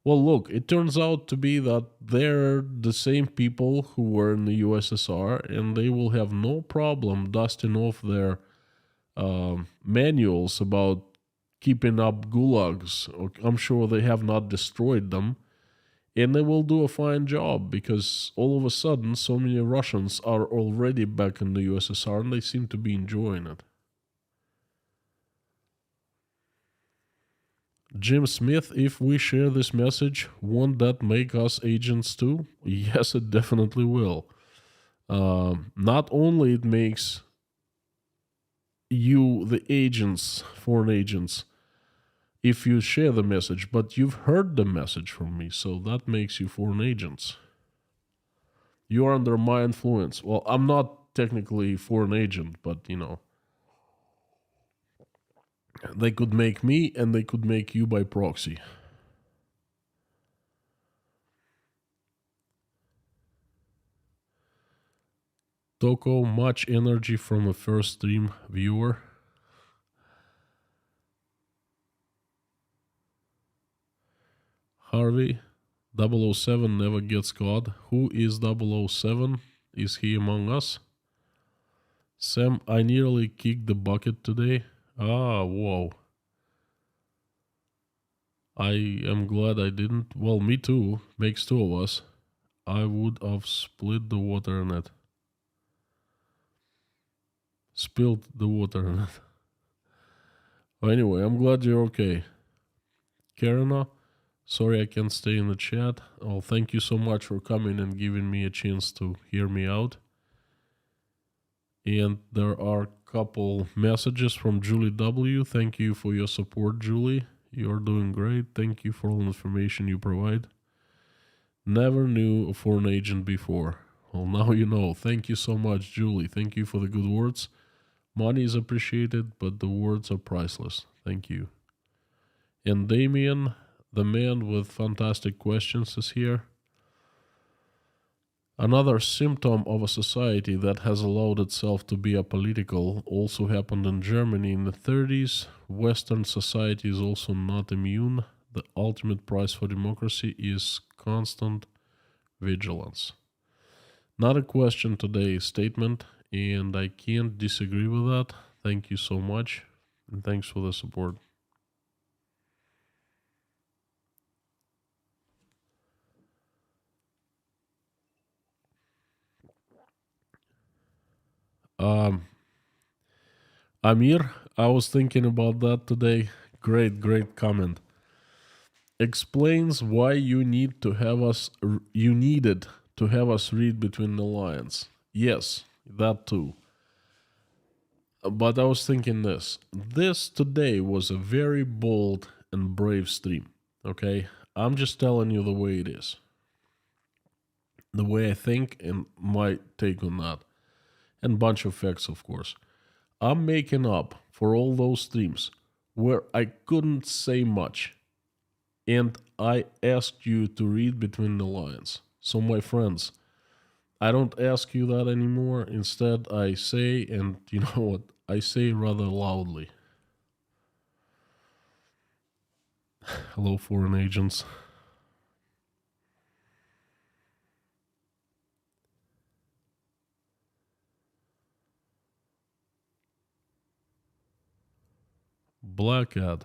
Well, look, it turns out to be that they're the same people who were in the USSR, and they will have no problem dusting off their manuals about keeping up gulags. I'm sure they have not destroyed them, and they will do a fine job because all of a sudden, so many Russians are already back in the USSR and they seem to be enjoying it. Jim Smith, if we share this message, won't that make us agents too? Yes, it definitely will. Not only it makes you the agents, foreign agents, if you share the message, but you've heard the message from me, so that makes you foreign agents. You're under my influence. Well, I'm not technically foreign agent, but they could make me and they could make you by proxy. Toko, much energy from a first stream viewer. Harvey, 007 never gets caught. Who is 007? Is he among us? Sam, I nearly kicked the bucket today. Ah, whoa. I am glad I didn't. Well, me too. Makes two of us. I would have split the water in it. Spilled the water in it. Well, anyway, I'm glad you're okay. Karina, sorry I can't stay in the chat. Oh, thank you so much for coming and giving me a chance to hear me out. And there are a couple messages from Julie W. Thank you for your support, Julie. You're doing great. Thank you for all the information you provide. Never knew a foreign agent before. Well, now you know. Thank you so much, Julie. Thank you for the good words. Money is appreciated, but the words are priceless. Thank you. And Damien, the man with fantastic questions, is here. Another symptom of a society that has allowed itself to be apolitical also happened in Germany in the 30s. Western society is also not immune. The ultimate price for democracy is constant vigilance. Not a question today, a statement, and I can't disagree with that. Thank you so much, and thanks for the support. Amir, I was thinking about that today. Great comment. Explains why you needed to have us read between the lines. Yes, that too. But I was thinking this. This today was a very bold and brave stream. Okay? I'm just telling you the way it is. The way I think and my take on that. And bunch of facts, of course. I'm making up for all those streams where I couldn't say much. And I asked you to read between the lines. So, my friends, I don't ask you that anymore. Instead, I say, and you know what? I say rather loudly. Hello, foreign agents. Blackad.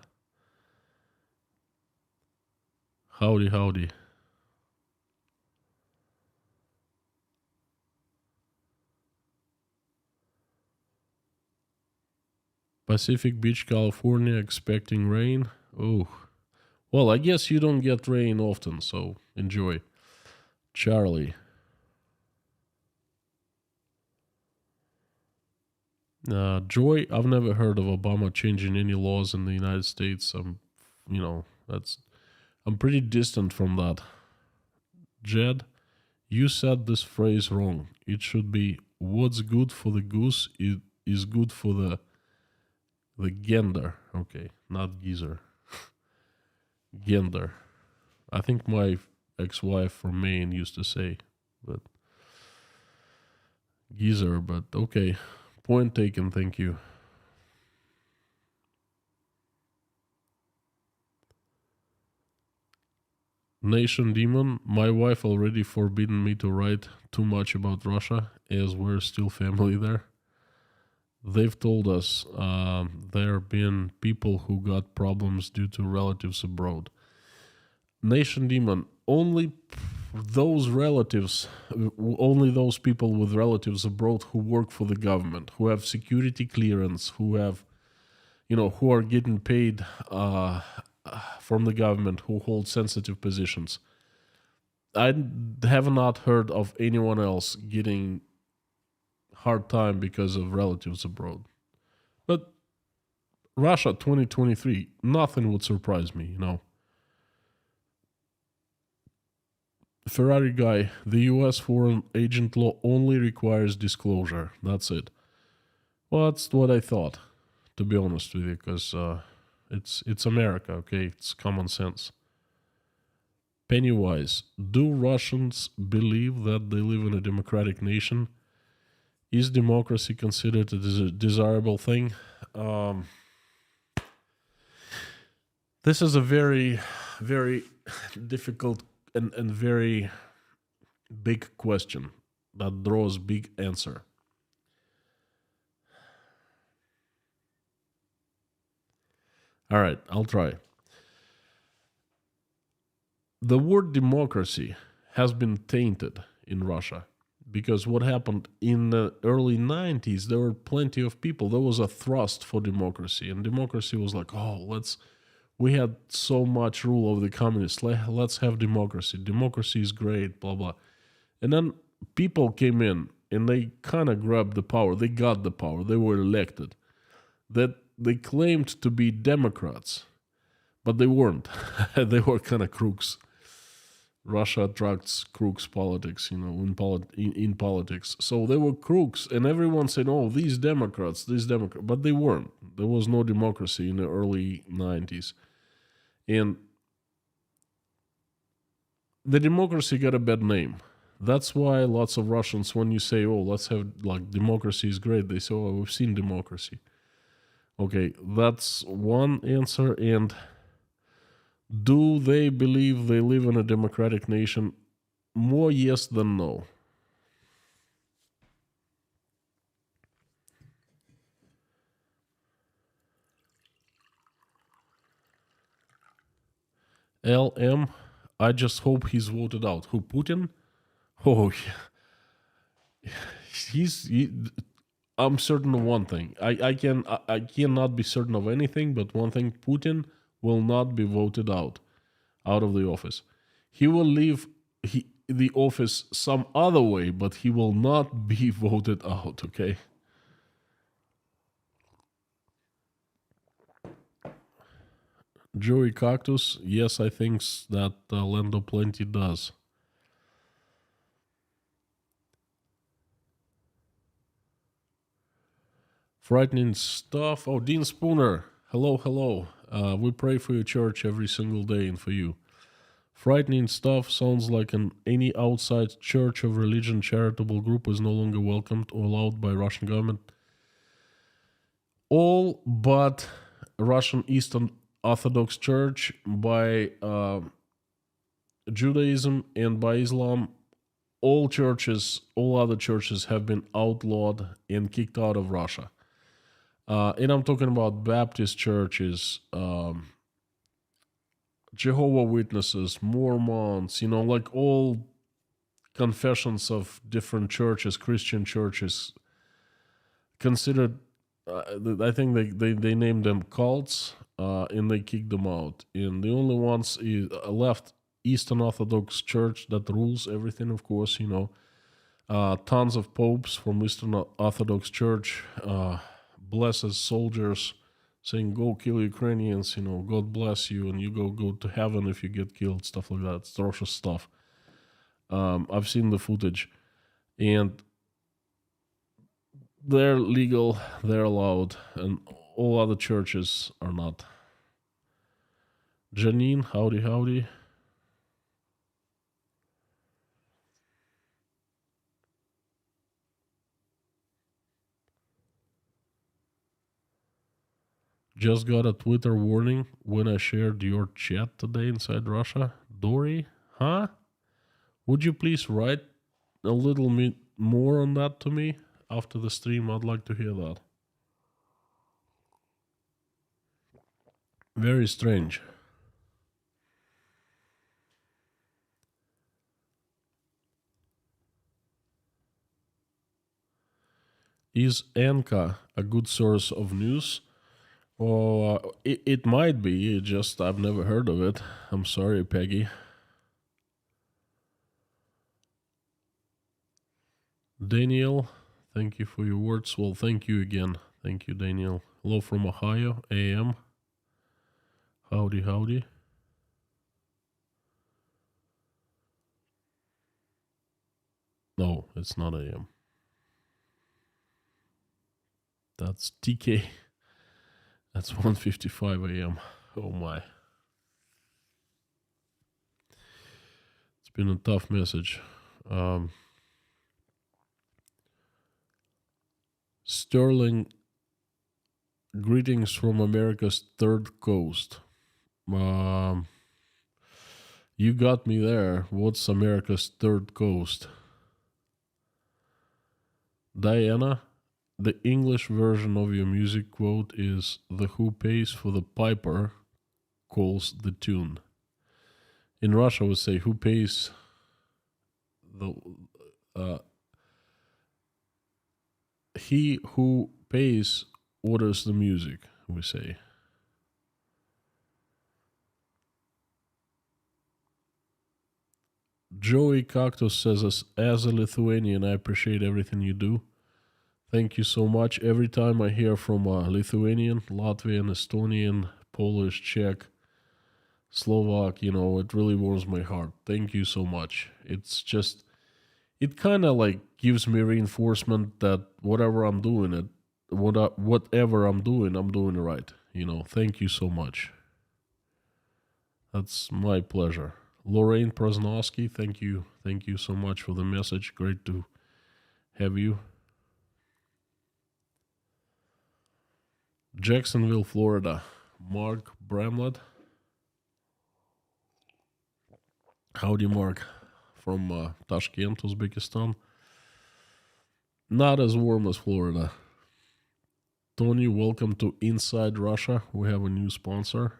Howdy. Pacific Beach, California, expecting rain. Oh. Well, I guess you don't get rain often, so enjoy. Charlie. Joy, I've never heard of Obama changing any laws in the United States. I'm pretty distant from that. Jed, you said this phrase wrong. It should be, what's good for the goose is good for the The Gender. Okay, not geezer. Gender. I think my ex-wife from Maine used to say, but geezer, but okay. Point taken, thank you. Nation Demon, my wife already forbidden me to write too much about Russia as we're still family there. They've told us there have been people who got problems due to relatives abroad. Nation Demon, only those relatives, only those people with relatives abroad who work for the government, who have security clearance, who have, who are getting paid from the government, who hold sensitive positions. I have not heard of anyone else getting hard time because of relatives abroad. But Russia 2023, nothing would surprise me. Ferrari guy, the US foreign agent law only requires disclosure. That's it. Well, that's what I thought, to be honest with you, because it's America, okay? It's common sense. Pennywise, do Russians believe that they live in a democratic nation? Is democracy considered a desirable thing? This is a very, very difficult and very big question that draws big answer. All right, I'll try. The word democracy has been tainted in Russia because what happened in the early 90s, there were plenty of people. There was a thrust for democracy, and democracy was like, we had so much rule over the communists. Let's have democracy. Democracy is great, blah, blah. And then people came in and they kind of grabbed the power. They got the power. They were elected. That they claimed to be Democrats, but they weren't. They were kind of crooks. Russia attracts crooks politics, in politics. So they were crooks, and everyone said, these Democrats, but they weren't. There was no democracy in the early 90s. And the democracy got a bad name. That's why lots of Russians, when you say, let's have, democracy is great, they say, we've seen democracy. Okay, that's one answer. And do they believe they live in a democratic nation? More yes than no. LM, I just hope he's voted out. Who, Putin? Oh, yeah. I'm certain of one thing. I cannot be certain of anything, but one thing: Putin will not be voted out of the office. He will leave the office some other way, but he will not be voted out. Okay. Joey Cactus, yes, I think that Lando Plenty does. Frightening stuff. Oh, Dean Spooner. Hello. We pray for your church every single day and for you. Frightening stuff sounds like any outside church of religion charitable group is no longer welcomed or allowed by Russian government. All but Russian Eastern Orthodox Church, by Judaism, and by Islam. All other churches have been outlawed and kicked out of Russia. And I'm talking about Baptist churches, Jehovah's Witnesses, Mormons, all confessions of different churches, Christian churches, considered, I think they named them cults, and they kicked them out. And the only ones left, Eastern Orthodox Church, that rules everything, of course, tons of popes from Eastern Orthodox Church, blesses soldiers, saying, go kill Ukrainians, God bless you, and you go to heaven if you get killed, stuff like that. It's atrocious stuff. I've seen the footage, and they're legal, they're allowed, and all other churches are not. Janine, howdy, howdy. Just got a Twitter warning when I shared your chat today inside Russia. Dory, huh? Would you please write a little bit more on that to me after the stream? I'd like to hear that. Very strange. Is Anka a good source of news? Well, it might be. Just I've never heard of it. I'm sorry, Peggy. Daniel, thank you for your words. Well, thank you again. Thank you, Daniel. Hello from Ohio, AM. Howdy, howdy. No, it's not AM. That's TK. That's 1:55 AM. Oh my. It's been a tough message. Sterling, greetings from America's third coast. You got me there. What's America's third coast? Diana, the English version of your music quote is the who pays for the piper calls the tune. In Russia, we say who pays the he who pays orders the music, we say. Joey Cactus says, as a Lithuanian, I appreciate everything you do. Thank you so much. Every time I hear from a Lithuanian, Latvian, Estonian, Polish, Czech, Slovak, it really warms my heart. Thank you so much. It's just, it kind of like gives me reinforcement that whatever I'm doing, whatever I'm doing it right. Thank you so much. That's my pleasure. Lorraine Prosnowski, thank you so much for the message. Great to have you. Jacksonville, Florida. Mark Bramlett. Howdy, Mark. From Tashkent, Uzbekistan. Not as warm as Florida. Tony, welcome to Inside Russia. We have a new sponsor.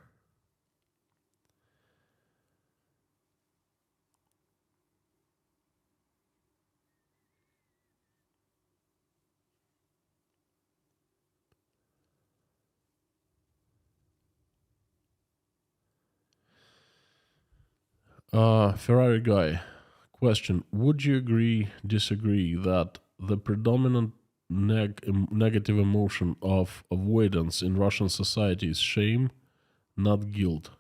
Ferrari guy, question. Would you disagree that the predominant negative emotion of avoidance in Russian society is shame, not guilt?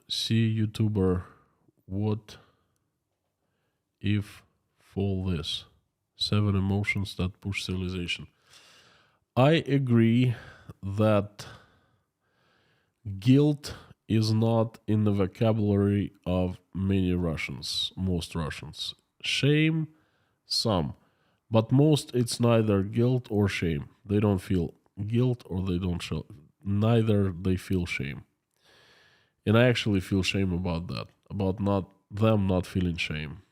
See YouTuber, what if for this? 7 emotions that push civilization. I agree that guilt is not in the vocabulary of most Russians. Shame, some. But most, it's neither guilt or shame. They don't feel guilt or they don't show, neither they feel shame. And I actually feel shame about that, about them not feeling shame.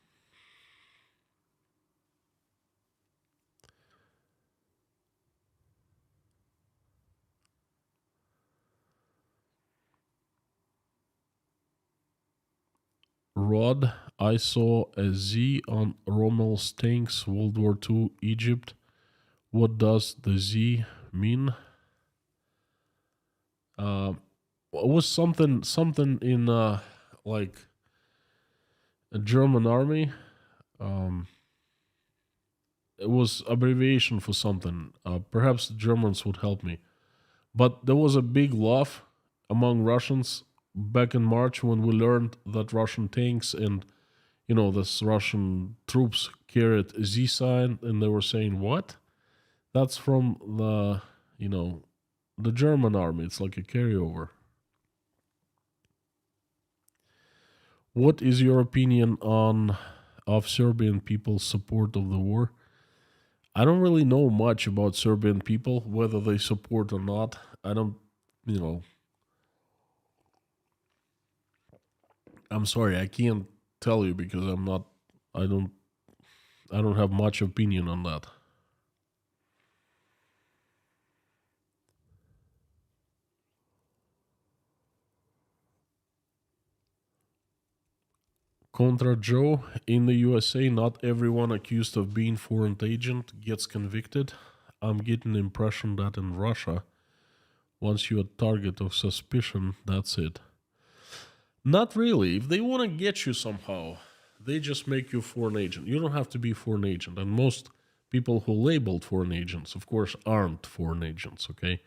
Rod, I saw a Z on Rommel's tanks, World War II, Egypt. What does the Z mean? It was something in like a German army. It was abbreviation for something. Perhaps the Germans would help me. But there was a big laugh among Russians back in March when we learned that Russian tanks and this Russian troops carried a Z sign, and they were saying, "What? That's from you know, the German army. It's like a carryover. What is your opinion on of Serbian people's support of the war? I don't really know much about Serbian people, whether they support or not. I don't, you know, I'm sorry, I can't tell you because I'm not, I don't, I don't have much opinion on that. Contra Joe, in the USA, not everyone accused of being foreign agent gets convicted. I'm getting the impression that in Russia, once you're a target of suspicion, that's it. Not really. If they want to get you somehow, they just make you a foreign agent. You don't have to be a foreign agent. And most people who labeled foreign agents, of course, aren't foreign agents, okay?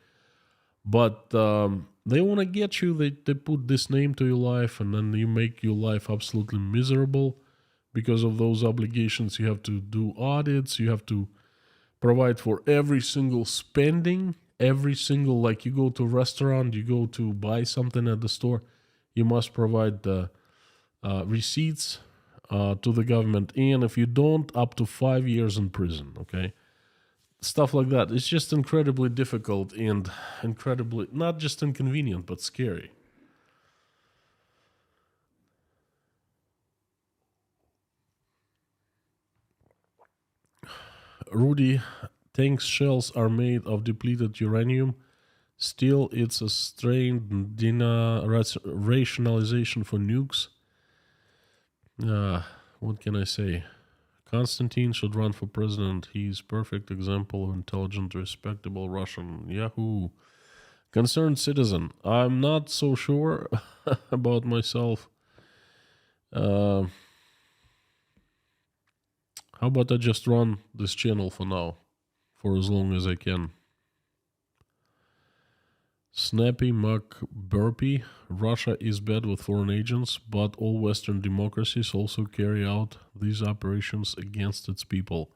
But they want to get you. They put this name to your life, and then you make your life absolutely miserable because of those obligations. You have to do audits. You have to provide for every single spending, every single, like you go to a restaurant, you go to buy something at the store, you must provide the receipts to the government, and if you don't, up to 5 years in prison. Okay, stuff like that. It's just incredibly difficult and incredibly not just inconvenient but scary. Rudy, tank shells are made of depleted uranium. Still, it's a strained rationalization for nukes. Uh, what can I say? Constantine should run for president. He's perfect example of intelligent, respectable Russian. Yahoo! Concerned citizen. I'm not so sure about myself. Uh, how about I just run this channel for now, for as long as I can? Snappy Muck Burpee. Russia is bad with foreign agents, but all Western democracies also carry out these operations against its people.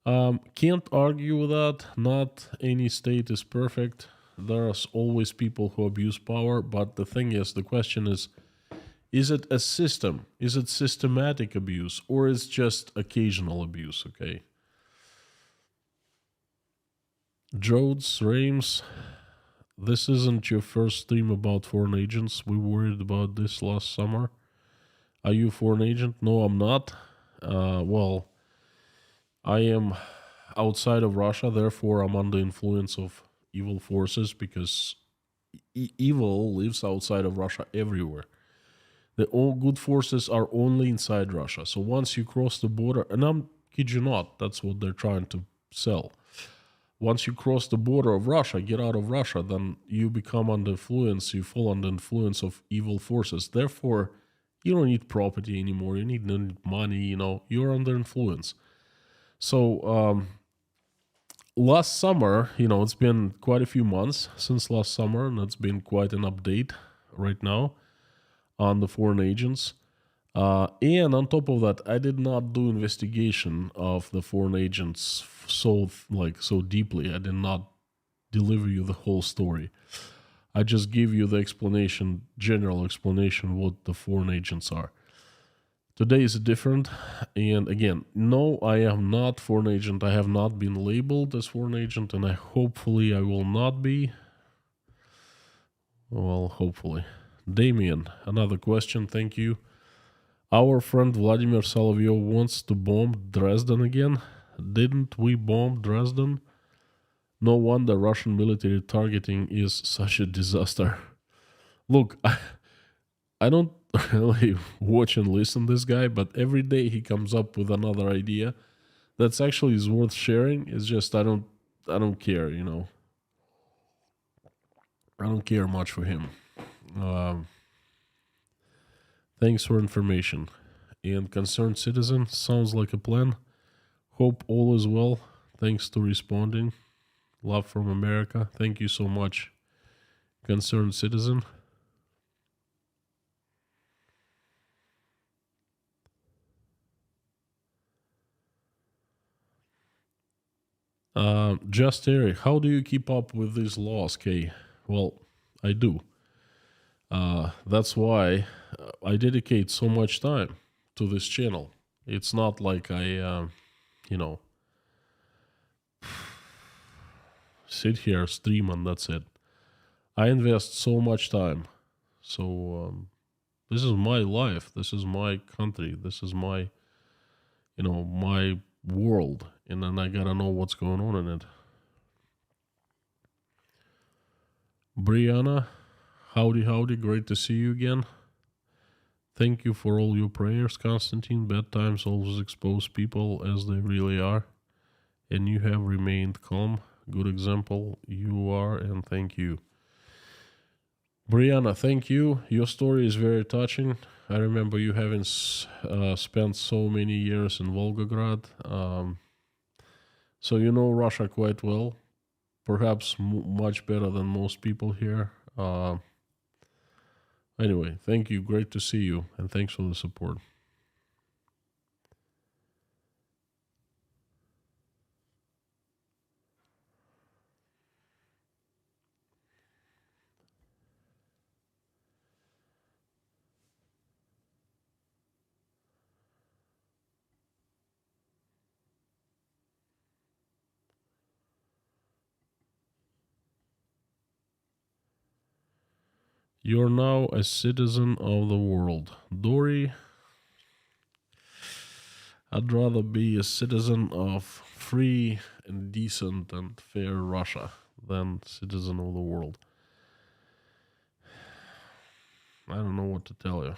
Can't argue with that. Not any state is perfect. There's always people who abuse power, but the thing is, the question is it a system? Is it systematic abuse, or is just occasional abuse? Okay. Jodes, Rames, this isn't your first stream about foreign agents. We worried about this last summer. Are you a foreign agent? No, I'm not. Well, I am outside of Russia, therefore, I'm under influence of evil forces because evil lives outside of Russia everywhere. The all good forces are only inside Russia. So once you cross the border, and I'm kid you not, that's what they're trying to sell. Once you cross the border of Russia, get out of Russia, then you become under influence, you fall under influence of evil forces. Therefore, you don't need property anymore, you need no money, you're under influence. So last summer, it's been quite a few months since last summer, and it's been quite an update right now on the foreign agents. And on top of that, I did not do investigation of the foreign agents so deeply. I did not deliver you the whole story. I just give you the explanation, general explanation, what the foreign agents are. Today is different, and again, no, I am not foreign agent. I have not been labeled as foreign agent, and hopefully I will not be. Well, hopefully. Damien, another question. Thank you. Our friend Vladimir Solovyov wants to bomb Dresden again. Didn't we bomb Dresden? No wonder Russian military targeting is such a disaster. Look, I don't really watch and listen to this guy, but every day he comes up with another idea that's actually is worth sharing. It's just I don't care, I don't care much for him. Um, Thanks for information. And concerned citizen, sounds like a plan. Hope all is well. Thanks to responding. Love from America. Thank you so much, concerned citizen. Just Eric, how do you keep up with these laws, Kay? Well, I do. That's why I dedicate so much time to this channel. It's not like I, you know, sit here, stream, and that's it. I invest so much time. So this is my life. This is my country. This is my, my world. And then I gotta know what's going on in it. Brianna, howdy, great to see you again. Thank you for all your prayers, Constantine. Bad times always expose people as they really are. And you have remained calm. Good example you are, and thank you. Brianna, thank you. Your story is very touching. I remember you having spent so many years in Volgograd. So you know Russia quite well. Perhaps much better than most people here. Anyway, thank you. Great to see you. And thanks for the support. You're now a citizen of the world. Dory, I'd rather be a citizen of free and decent and fair Russia than citizen of the world. I don't know what to tell you.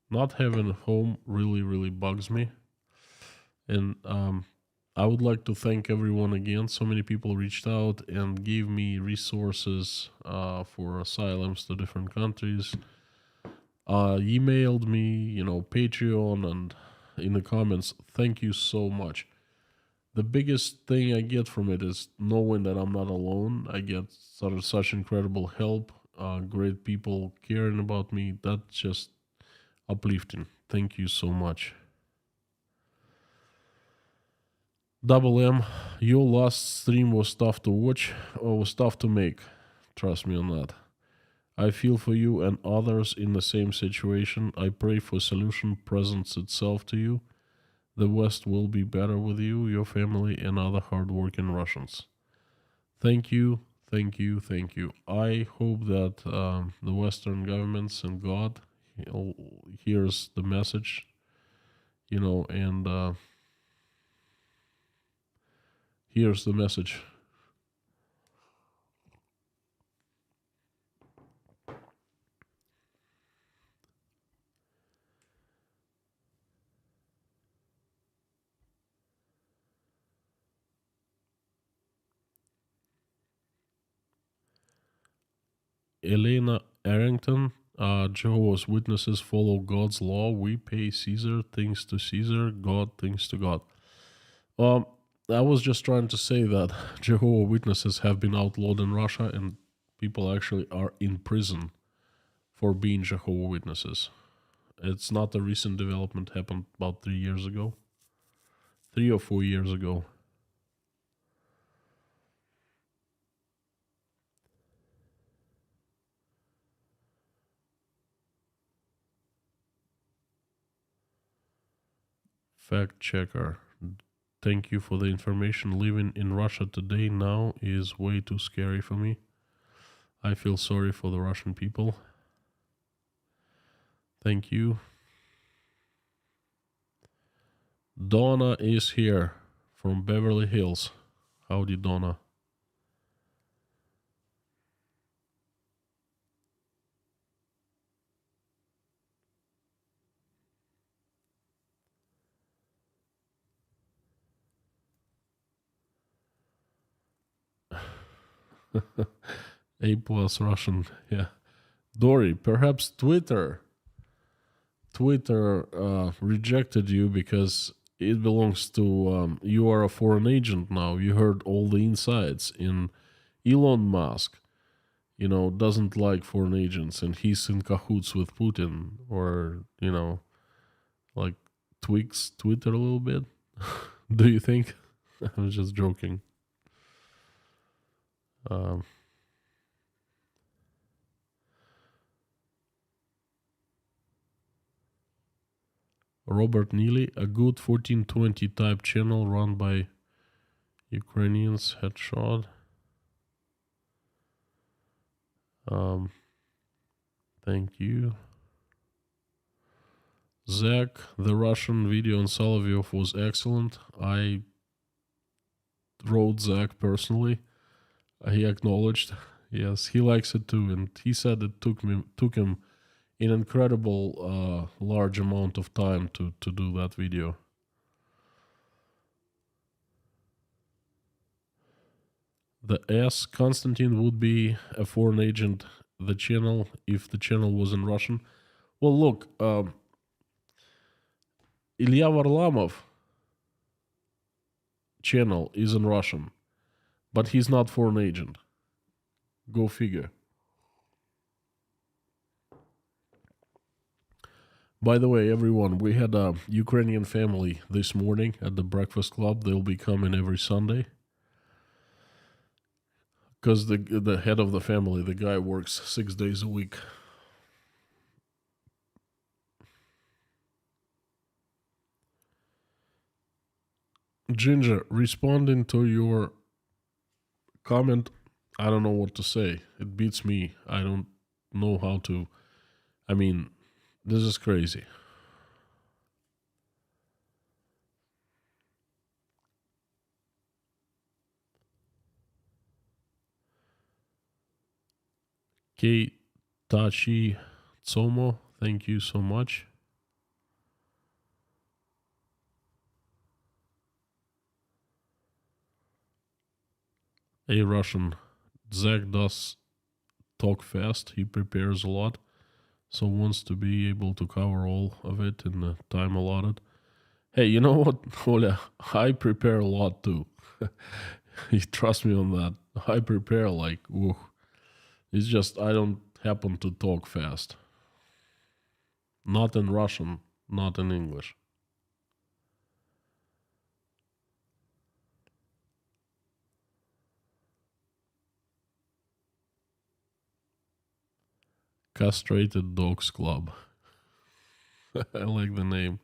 Not having a home really bugs me. And I would like to thank everyone again. So many people reached out and gave me resources for asylums to different countries. Emailed me, Patreon, and in the comments. Thank you so much. The biggest thing I get from it is knowing that I'm not alone. I get such incredible help, great people caring about me. That's just uplifting. Thank you so much. Double M, your last stream was tough to watch or was tough to make. Trust me on that. I feel for you and others in the same situation. I pray for solution presents itself to you. The West will be better with you, your family, and other hardworking Russians. Thank you. I hope that the Western governments and God hears the message, and here's the message. Elena Arrington, Jehovah's Witnesses follow God's law. We pay Caesar things to Caesar, God things to God. I was just trying to say that Jehovah's Witnesses have been outlawed in Russia and people actually are in prison for being Jehovah's Witnesses. It's not a recent development, happened about 3 years ago. 3 or 4 years ago. Fact checker. Thank you for the information. Living in Russia today now is way too scary for me. I feel sorry for the Russian people. Thank you. Donna is here from Beverly Hills. Howdy, Donna. A plus Russian, yeah. Dory, perhaps Twitter rejected you because it belongs to, you are a foreign agent now. You heard all the insides in Elon Musk, doesn't like foreign agents and he's in cahoots with Putin or, like tweaks Twitter a little bit. Do you think? I'm just joking. Um, Robert Neely, a good 1420 type channel run by Ukrainians, headshot. Thank you. Zach, the Russian video on Solovyov was excellent. I wrote Zach personally. He acknowledged, yes, he likes it too, and he said it took him an incredible large amount of time to do that video. The S Konstantin would be a foreign agent. The channel, if the channel was in Russian. Well, look, Ilya Varlamov channel is in Russian, but he's not foreign agent. Go figure. By the way, everyone, we had a Ukrainian family this morning at the Breakfast Club. They'll be coming every Sunday. Because the head of the family, the guy works 6 days a week. Ginger, responding to your comment, I don't know what to say. It beats me. I don't know how to. I mean, this is crazy. Kei Tachi Tsomo, thank you so much. A Russian. Zach does talk fast. He prepares a lot. So wants to be able to cover all of it in the time allotted. Hey, you know what, Oля? I prepare a lot too. You trust me on that. I prepare like, ooh. It's just I don't happen to talk fast. Not in Russian, not in English. Castrated Dogs Club. I like the name.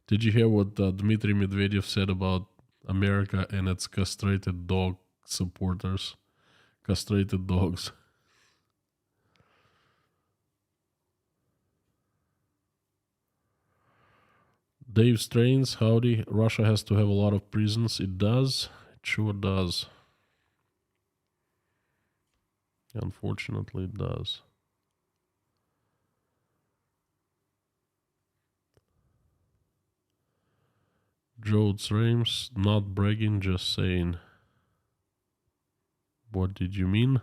Did you hear what Dmitry Medvedev said about America and its castrated dog supporters? Castrated dogs. Dave Strains, howdy. Russia has to have a lot of prisons. It does. It sure does. Unfortunately, it does. Joe Rames, not bragging, just saying. What did you mean?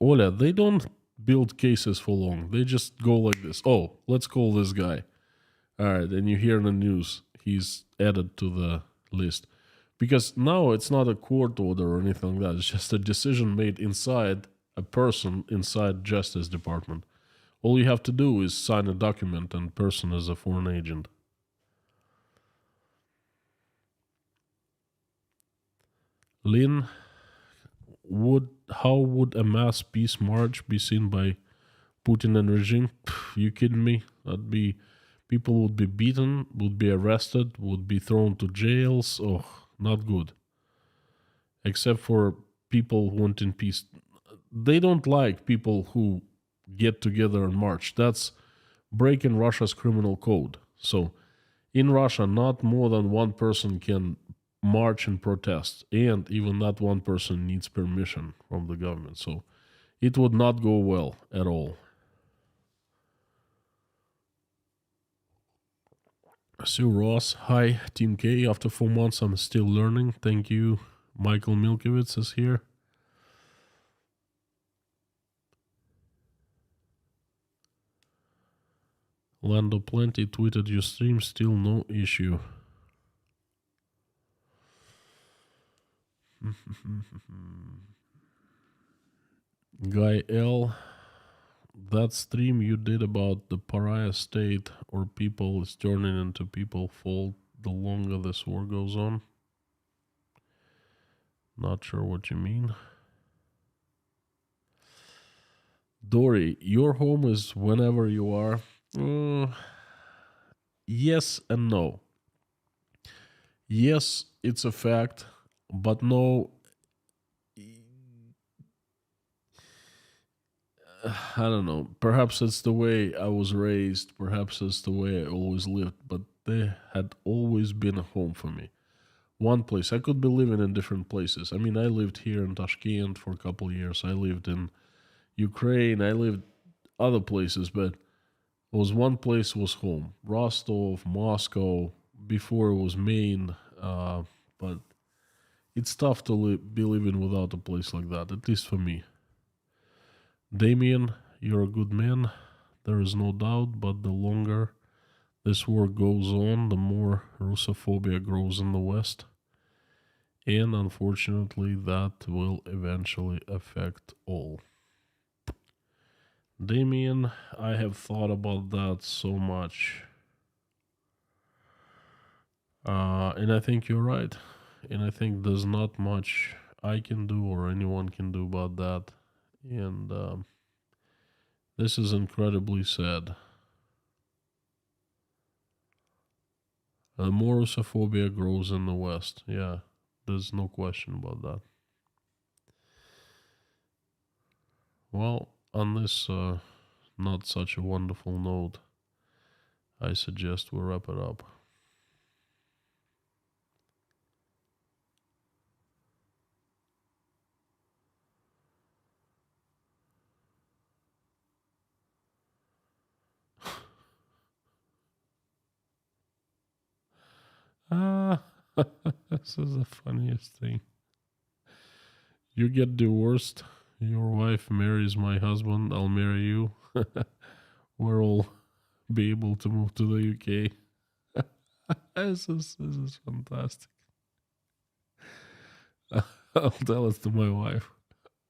Oля, they don't build cases for long. They just go like this. Oh, let's call this guy. All right, and you hear in the news he's added to the list. Because now it's not a court order or anything like that. It's just a decision made inside a person inside Justice Department. All you have to do is sign a document and person is a foreign agent. Lynn, how would a mass peace march be seen by Putin and regime? You kidding me? That'd be people would be beaten, would be arrested, would be thrown to jails. Oh, not good. Except for people who want in peace. They don't like people who get together and march. That's breaking Russia's criminal code. So in Russia, not more than one person can march and protest, and even that one person needs permission from the government. So it would not go well at all. Sue Ross, hi, Team K. After 4 months, I'm still learning. Thank you. Michael Milkowitz is here. Lando Plenty tweeted your stream, still no issue. Guy L, that stream you did about the pariah state or people is turning into people fault the longer this war goes on. Not sure what you mean. Dory, your home is whenever you are. Yes and no. Yes, it's a fact, but no, I don't know. Perhaps it's the way I was raised. Perhaps it's the way I always lived. But they had always been a home for me. One place. I could be living in different places. I mean, I lived here in Tashkent for a couple of years. I lived in Ukraine. I lived other places, but it was one place was home. Rostov, Moscow. Before it was Maine. But it's tough to be living without a place like that. At least for me. Damien, you're a good man. There is no doubt, but the longer this war goes on, the more Russophobia grows in the West. And unfortunately, that will eventually affect all. Damien, I have thought about that so much. And I think you're right. And I think there's not much I can do or anyone can do about that. And this is incredibly sad. More Russophobia grows in the West. Yeah, there's no question about that. Well, on this not such a wonderful note, I suggest we wrap it up. Ah, this is the funniest thing. You get divorced, your wife marries my husband, I'll marry you. We'll all be able to move to the UK. This is fantastic. I'll tell it to my wife.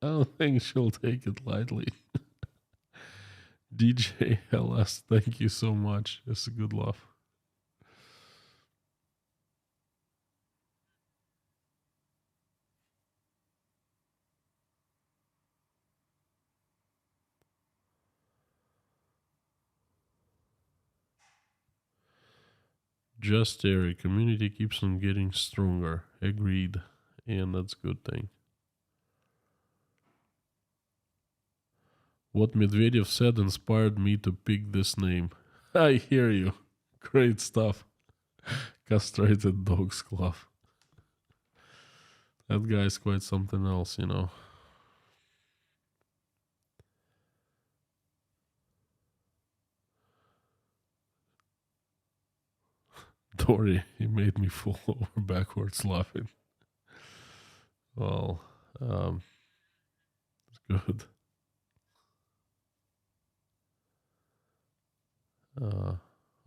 I don't think she'll take it lightly. DJ LS, thank you so much. It's a good laugh. Just Terry, community keeps on getting stronger. Agreed. And that's a good thing. What Medvedev said inspired me to pick this name. I hear you. Great stuff. Castrated Dogs Club. That guy's quite something else, you know. Dory, he made me fall over backwards laughing. Well, it's good.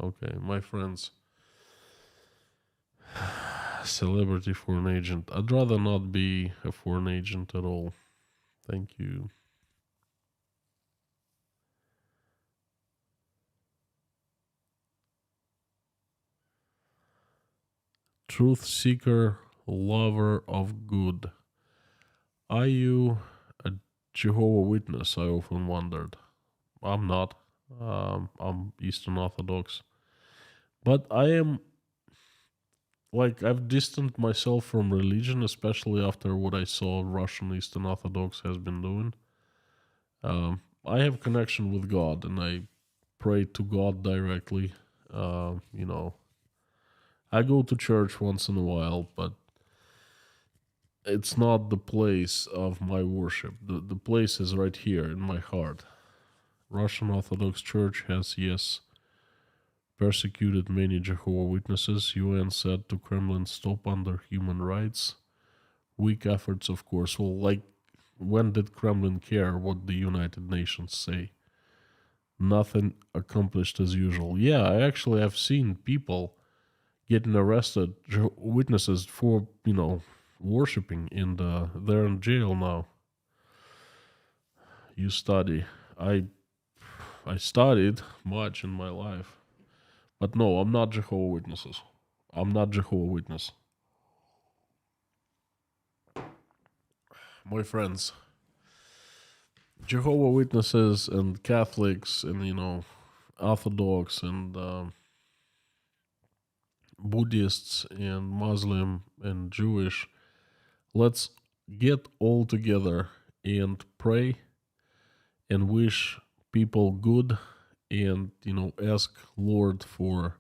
Okay, my friends. Celebrity foreign agent. I'd rather not be a foreign agent at all. Thank you. Truth seeker, lover of good. Are you a Jehovah Witness? I often wondered. I'm not. I'm Eastern Orthodox. But I am, like, I've distanced myself from religion, especially after what I saw Russian Eastern Orthodox has been doing. I have connection with God and I pray to God directly. You know, I go to church once in a while, but it's not the place of my worship. The place is right here in my heart. Russian Orthodox Church has, yes, persecuted many Jehovah Witnesses. UN said to Kremlin, stop under human rights. Weak efforts, of course. Well, like, when did Kremlin care what the United Nations say? Nothing accomplished as usual. Yeah, I actually have seen people getting arrested, witnesses for, worshiping, and they're in jail now. you study. I I studied much in my life, but no, I'm not Jehovah Witnesses. I'm not Jehovah Witness. My friends, Jehovah Witnesses and Catholics and Orthodox and Buddhists and Muslim and Jewish, let's get all together and pray and wish people good and ask Lord for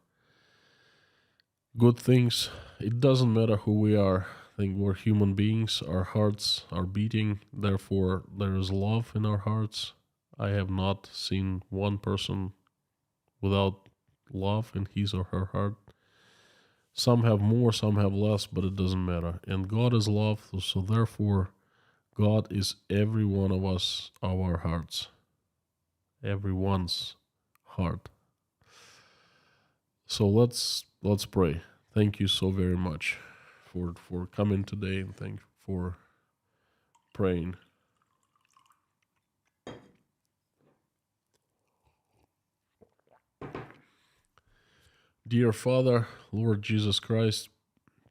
good things. It doesn't matter who we are. I think we're human beings. Our hearts are beating. Therefore, there is love in our hearts. I have not seen one person without love in his or her heart. Some have more, some have less, but it doesn't matter. And God is love, so therefore, God is every one of us, our hearts. Everyone's heart. So let's pray. Thank you so very much for coming today, and thank you for praying. Dear Father, Lord Jesus Christ,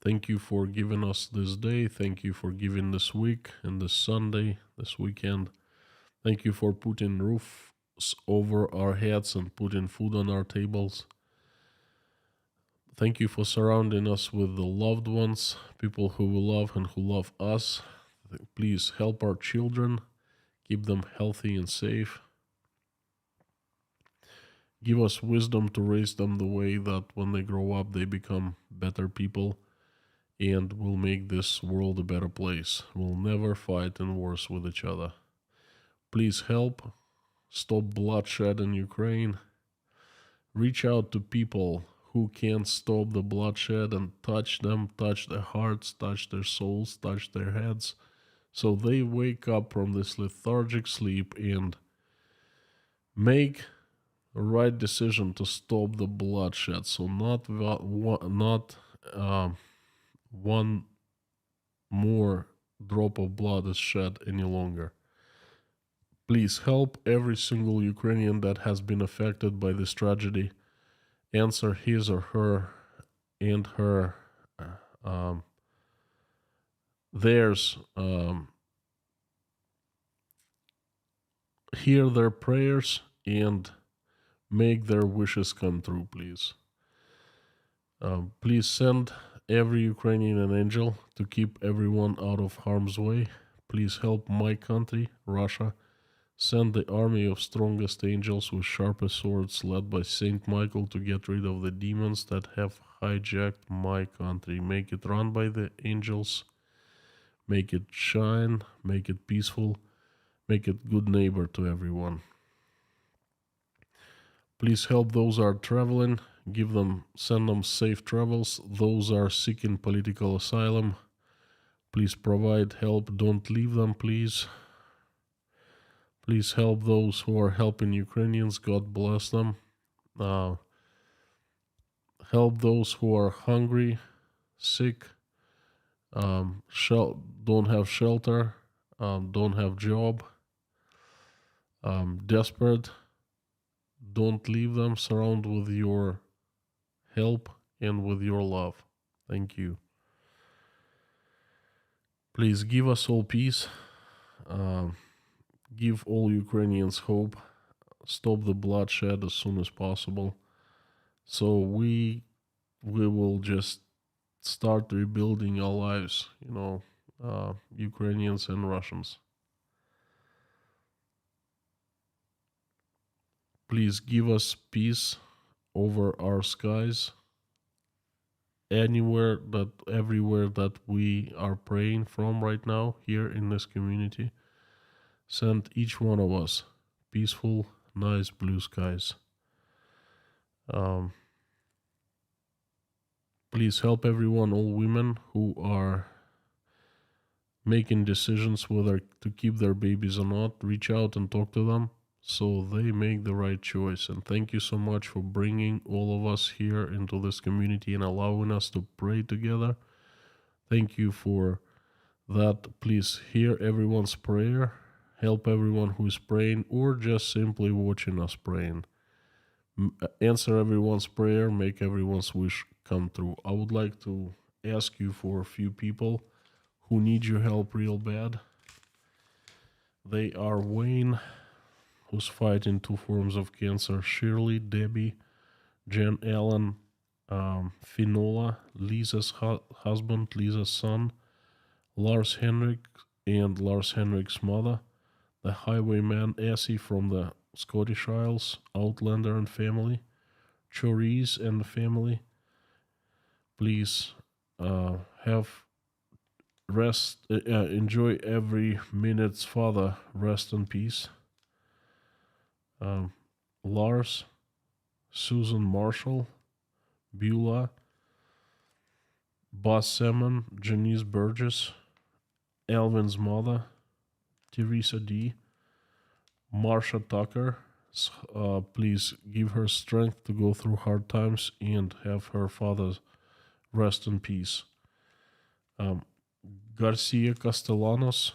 thank you for giving us this day. Thank you for giving this week and this Sunday, this weekend. Thank you for putting roofs over our heads and putting food on our tables. Thank you for surrounding us with the loved ones, people who we love and who love us. Please help our children, keep them healthy and safe. Give us wisdom to raise them the way that when they grow up, they become better people and will make this world a better place. We'll never fight in wars with each other. Please help stop bloodshed in Ukraine. Reach out to people who can't stop the bloodshed and touch them, touch their hearts, touch their souls, touch their heads, so they wake up from this lethargic sleep and make a right decision to stop the bloodshed. So not one more drop of blood is shed any longer. Please help every single Ukrainian that has been affected by this tragedy answer his or her and her theirs, hear their prayers and make their wishes come true, please. Please send every Ukrainian an angel to keep everyone out of harm's way. Please help my country, Russia. Send the army of strongest angels with sharpest swords led by Saint Michael to get rid of the demons that have hijacked my country. Make it run by the angels. Make it shine. Make it peaceful. Make it good neighbor to everyone. Please help those who are traveling. Send them safe travels. Those are seeking political asylum. Please provide help. Don't leave them, please. Please help those who are helping Ukrainians. God bless them. Help those who are hungry, sick, don't have shelter, don't have job, desperate. Don't leave them. Surround with your help and with your love. Thank you. Please give us all peace. Give all Ukrainians hope. Stop the bloodshed as soon as possible. So we will just start rebuilding our lives, Ukrainians and Russians. Please give us peace over our skies. Everywhere that we are praying from right now, here in this community, send each one of us peaceful, nice blue skies. Please help everyone, all women who are making decisions whether to keep their babies or not. Reach out and talk to them so they make the right choice. And thank you so much for bringing all of us here into this community and allowing us to pray together. Thank you for that. Please hear everyone's prayer help everyone who is praying, or just simply watching us praying. Answer everyone's prayer, make everyone's wish come true. I would like to ask you for a few people who need your help real bad. They are Wayne, who's fighting 2 forms of cancer, Shirley, Debbie, Jen Allen, Finola, Lisa's husband, Lisa's son, Lars Henrik and Lars Henrik's mother, the highwayman Essie from the Scottish Isles, Outlander and family, Choriz and family. Please have rest, enjoy every minute's Father, rest in peace. Lars, Susan Marshall, Beulah, Boss Salmon, Janice Burgess, Alvin's mother, Teresa D., Marsha Tucker. Please give her strength to go through hard times and have her father rest in peace. Garcia Castellanos,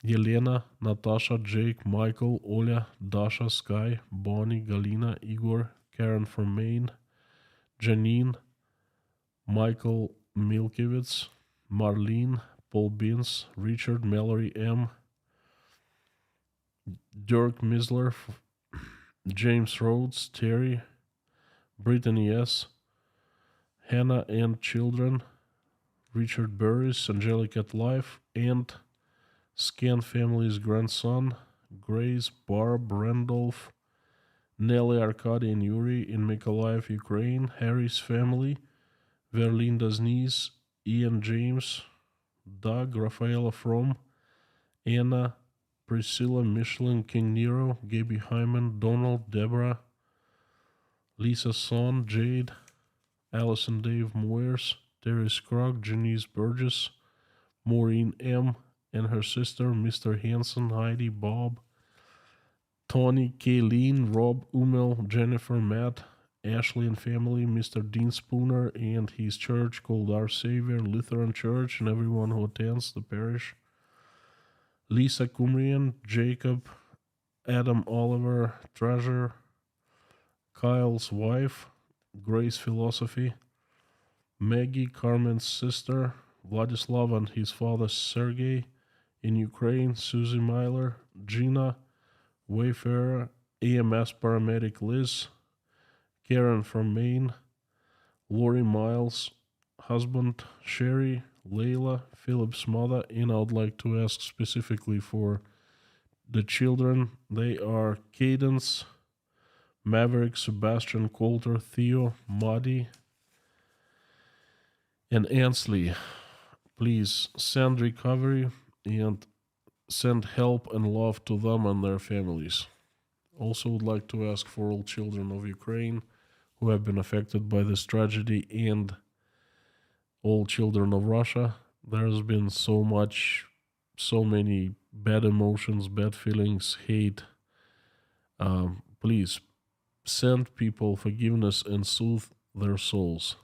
Yelena, Natasha, Jake, Michael, Oля, Dasha, Sky, Bonnie, Galina, Igor, Karen from Maine, Janine, Michael Milkevitz, Marlene, Paul Beans, Richard, Mallory M., Dirk Misler, James Rhodes, Terry, Brittany S., Hannah and children, Richard Burris, Angelic at Life, and Scan family's grandson, Grace, Barb, Randolph, Nelly, Arkady, and Yuri in Mykolaiv, Ukraine, Harry's family, Verlinda's niece, Ian James, Doug, Rafaela From, Anna, Priscilla, Michelin, King Nero, Gaby Hyman, Donald, Deborah, Lisa Son, Jade, Allison Dave Moyers, Terry Scrogg, Janice Burgess, Maureen M., and her sister, Mr. Hanson, Heidi, Bob, Tony, Kayleen, Rob, Umel, Jennifer, Matt, Ashley and family, Mr. Dean Spooner and his church called Our Savior Lutheran Church, and everyone who attends the parish, Lisa Cumrian, Jacob, Adam Oliver, Treasure, Kyle's wife, Grace Philosophy, Maggie, Carmen's sister, Vladislav and his father Sergey, in Ukraine, Susie Myler, Gina, Wayfarer, EMS paramedic Liz, Karen from Maine, Lori Miles, husband Sherry, Layla, Philip's mother, and I would like to ask specifically for the children. They are Cadence, Maverick, Sebastian, Coulter, Theo, Maddie, and Ansley. Please send recovery and send help and love to them and their families. Also would like to ask for all children of Ukraine who have been affected by this tragedy and all children of Russia. There's been so many bad emotions, bad feelings, hate. Please send people forgiveness and soothe their souls.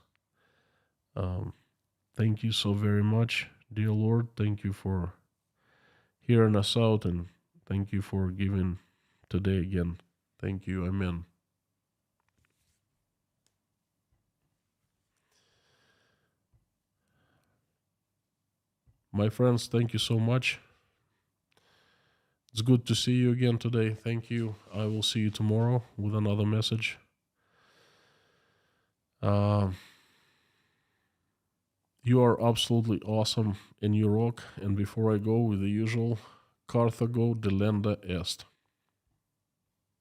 Thank you so very much, dear Lord. Thank you for hearing us out, and thank you for giving today again. Thank you. Amen. My friends, thank you so much. It's good to see you again today. Thank you. I will see you tomorrow with another message. You are absolutely awesome and you rock. And before I go with the usual, Carthago delenda est.